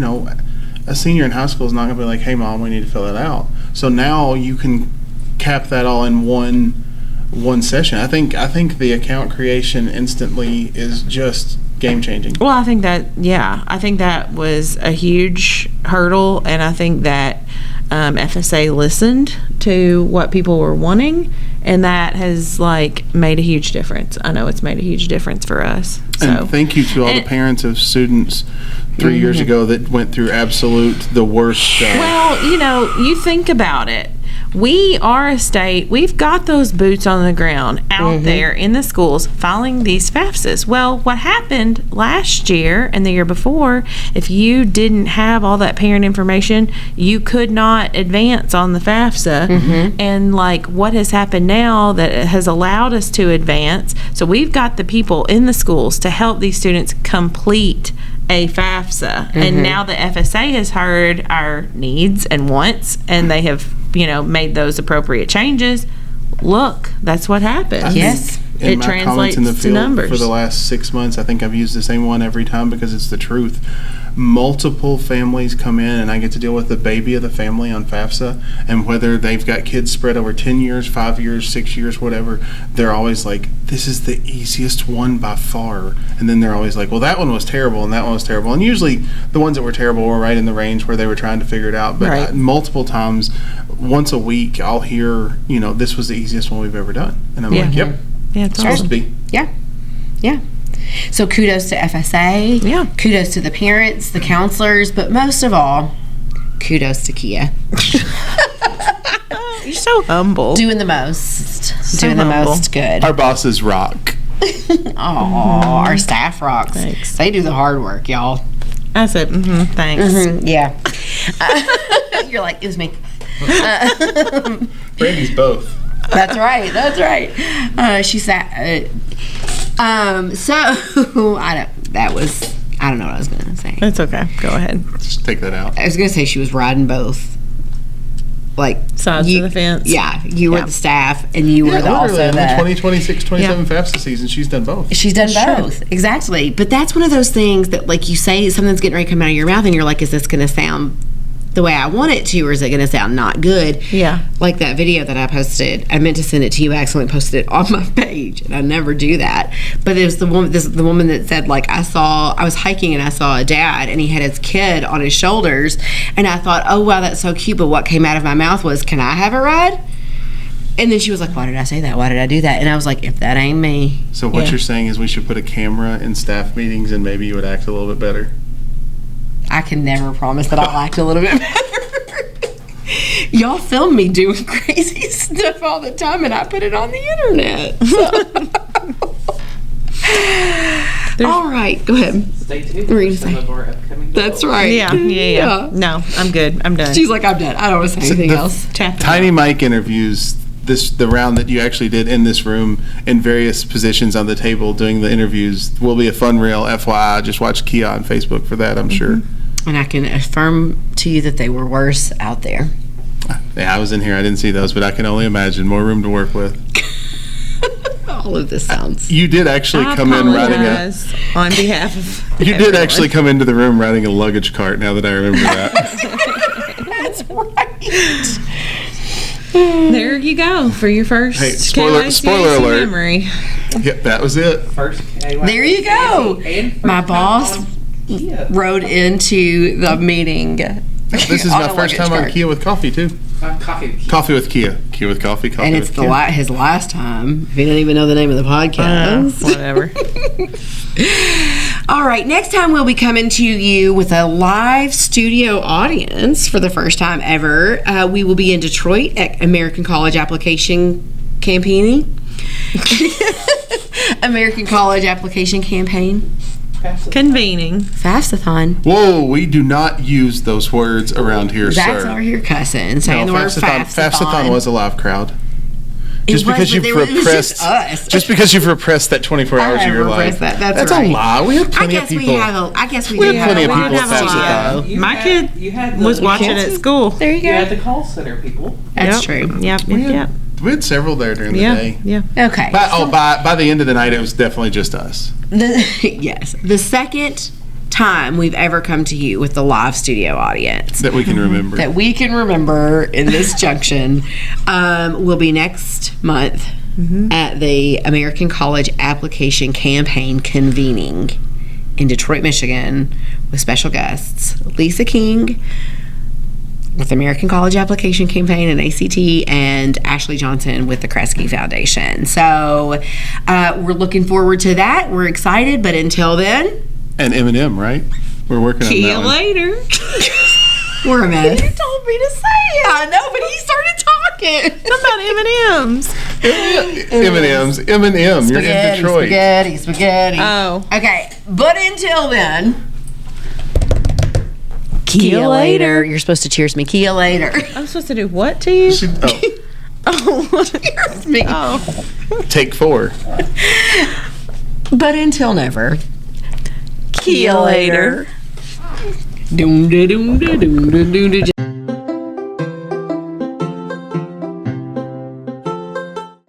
a senior in high school is not going to be like, "Hey, mom, we need to fill it out." So now you can cap that all in one session. I think the account creation instantly is just game changing. Well, I think that was a huge hurdle, and I think that FSA listened to what people were wanting, and that has made a huge difference. I know it's made a huge difference for us. So And thank you to all the parents of students 3 years ago that went through the worst. Well, you think about it. We are a state, we've got those boots on the ground out there in the schools filing these FAFSAs. Well, what happened last year and the year before, if you didn't have all that parent information, you could not advance on the FAFSA. And what has happened now that has allowed us to advance, so we've got the people in the schools to help these students complete a FAFSA. And now the FSA has heard our needs and wants, and they have made those appropriate changes. Look, that's what happened. Yes. In It my translates comments in the to field numbers. for the last 6 months, I think I've used the same one every time because it's the truth. Multiple families come in, and I get to deal with the baby of the family on FAFSA, and whether they've got kids spread over 10 years, 5 years, 6 years, whatever, they're always like, this is the easiest one by far. And then they're always like, well, that one was terrible, and that one was terrible. And usually the ones that were terrible were right in the range where they were trying to figure it out. But Right. multiple times, once a week, I'll hear, this was the easiest one we've ever done. And I'm Yeah. like, yep, Yeah, it's supposed awesome. to be. Yeah. Yeah. So kudos to FSA. Yeah. Kudos to the parents, the counselors, but most of all, kudos to KHEAA. You're so humble. Doing the most. So doing the humble. most good. Our bosses rock. Aw, our staff rocks. Thanks. They do the hard work, y'all. I said, thanks. Yeah. You're like, it was me. Brandy's both. That's right. That's right. She said. So I don't know what I was going to say. It's okay. Go ahead. Just take that out. I was going to say she was riding both. Like Sides of the fence. Yeah, you were the staff, and you were also in the the 2026, 27 FAFSA season. She's done both. She's done both, exactly. But that's one of those things that, like, you say something's getting ready to come out of your mouth, and you're like, is this going to sound the way I want it to, or is it going to sound not good? Yeah. Like that video that I posted. I meant to send it to you. I accidentally posted it on my page, and I never do that. But it was the woman that said, like, I was hiking and I saw a dad, and he had his kid on his shoulders, and I thought, oh wow, that's so cute. But what came out of my mouth was, can I have a ride? And then she was like, why did I say that? Why did I do that? And I was like, if that ain't me. So what you're saying is we should put a camera in staff meetings, and maybe you would act a little bit better. I can never promise that I'll act a little bit better. Y'all film me doing crazy stuff all the time, and I put it on the internet. All right, go ahead. Stay tuned What were you for some saying? of our upcoming That's developments. right. Yeah. No, I'm good. I'm done. She's like, I'm done. I don't want to say anything else. Tiny Mike interviews, the round that you actually did in this room in various positions on the table doing the interviews will be a fun reel. FYI, just watch KHEAA on Facebook for that, I'm sure. And I can affirm to you that they were worse out there. Yeah, I was in here. I didn't see those, but I can only imagine. More room to work with. All of this sounds. You did actually come in riding on behalf of You did actually come into the room riding a luggage cart, now that I remember that. That's right. There you go for your first spoiler KYACAC alert. memory. Yep, that was it. First KYACAC There you go. and first My boss time on KHEAA. rode into the meeting. This is on my a first luggage time on cart. KHEAA with coffee, too. Coffee with KHEAA. Coffee with KHEAA. KHEAA with coffee, coffee And with it's KHEAA. his last time. If he didn't even know the name of the podcast. Whatever. All right, next time we'll be coming to you with a live studio audience for the first time ever. We will be in Detroit at American College Application Campaigning. American College Application Campaign. Convening. FAFSA-thon. Whoa, we do not use those words around here, That's sir. over here cussing. Saying the word FAFSA-thon. FAFSA-thon was a live crowd. Just was, because but you've it was repressed, just us. just because you've repressed that 24 hours of your life. That. That's a right. lie. We had I plenty of guess people. we had plenty of a lot. people at FAFSA-thon. My kid You had was the- watching at school. There you You had go. the call center people. That's true. Yep. We had several there during the day. Yeah. Okay. By the end of the night, it was definitely just us. Yes. The second time we've ever come to you with the live studio audience That we can remember. that we can remember in this junction will be next month at the American College Application Campaign convening in Detroit, Michigan, with special guests Lisa King with American College Application Campaign and ACT, and Ashley Johnson with the Kresge Foundation. So we're looking forward to that. We're excited, but until then, And Eminem, right? We're working on See that you one. later. we're a mess. You told me to say it. I know, but he started talking. What about M&M's? M&M's. Eminem. You're in Detroit. Spaghetti. Oh. Okay, but until then, KHEAA later. You're supposed to cheers me. KHEAA later. I'm supposed to do what to you? Oh. Cheers me. Oh. Take 4. But until never. KHEAA later. Doom da doom da doom da doom da.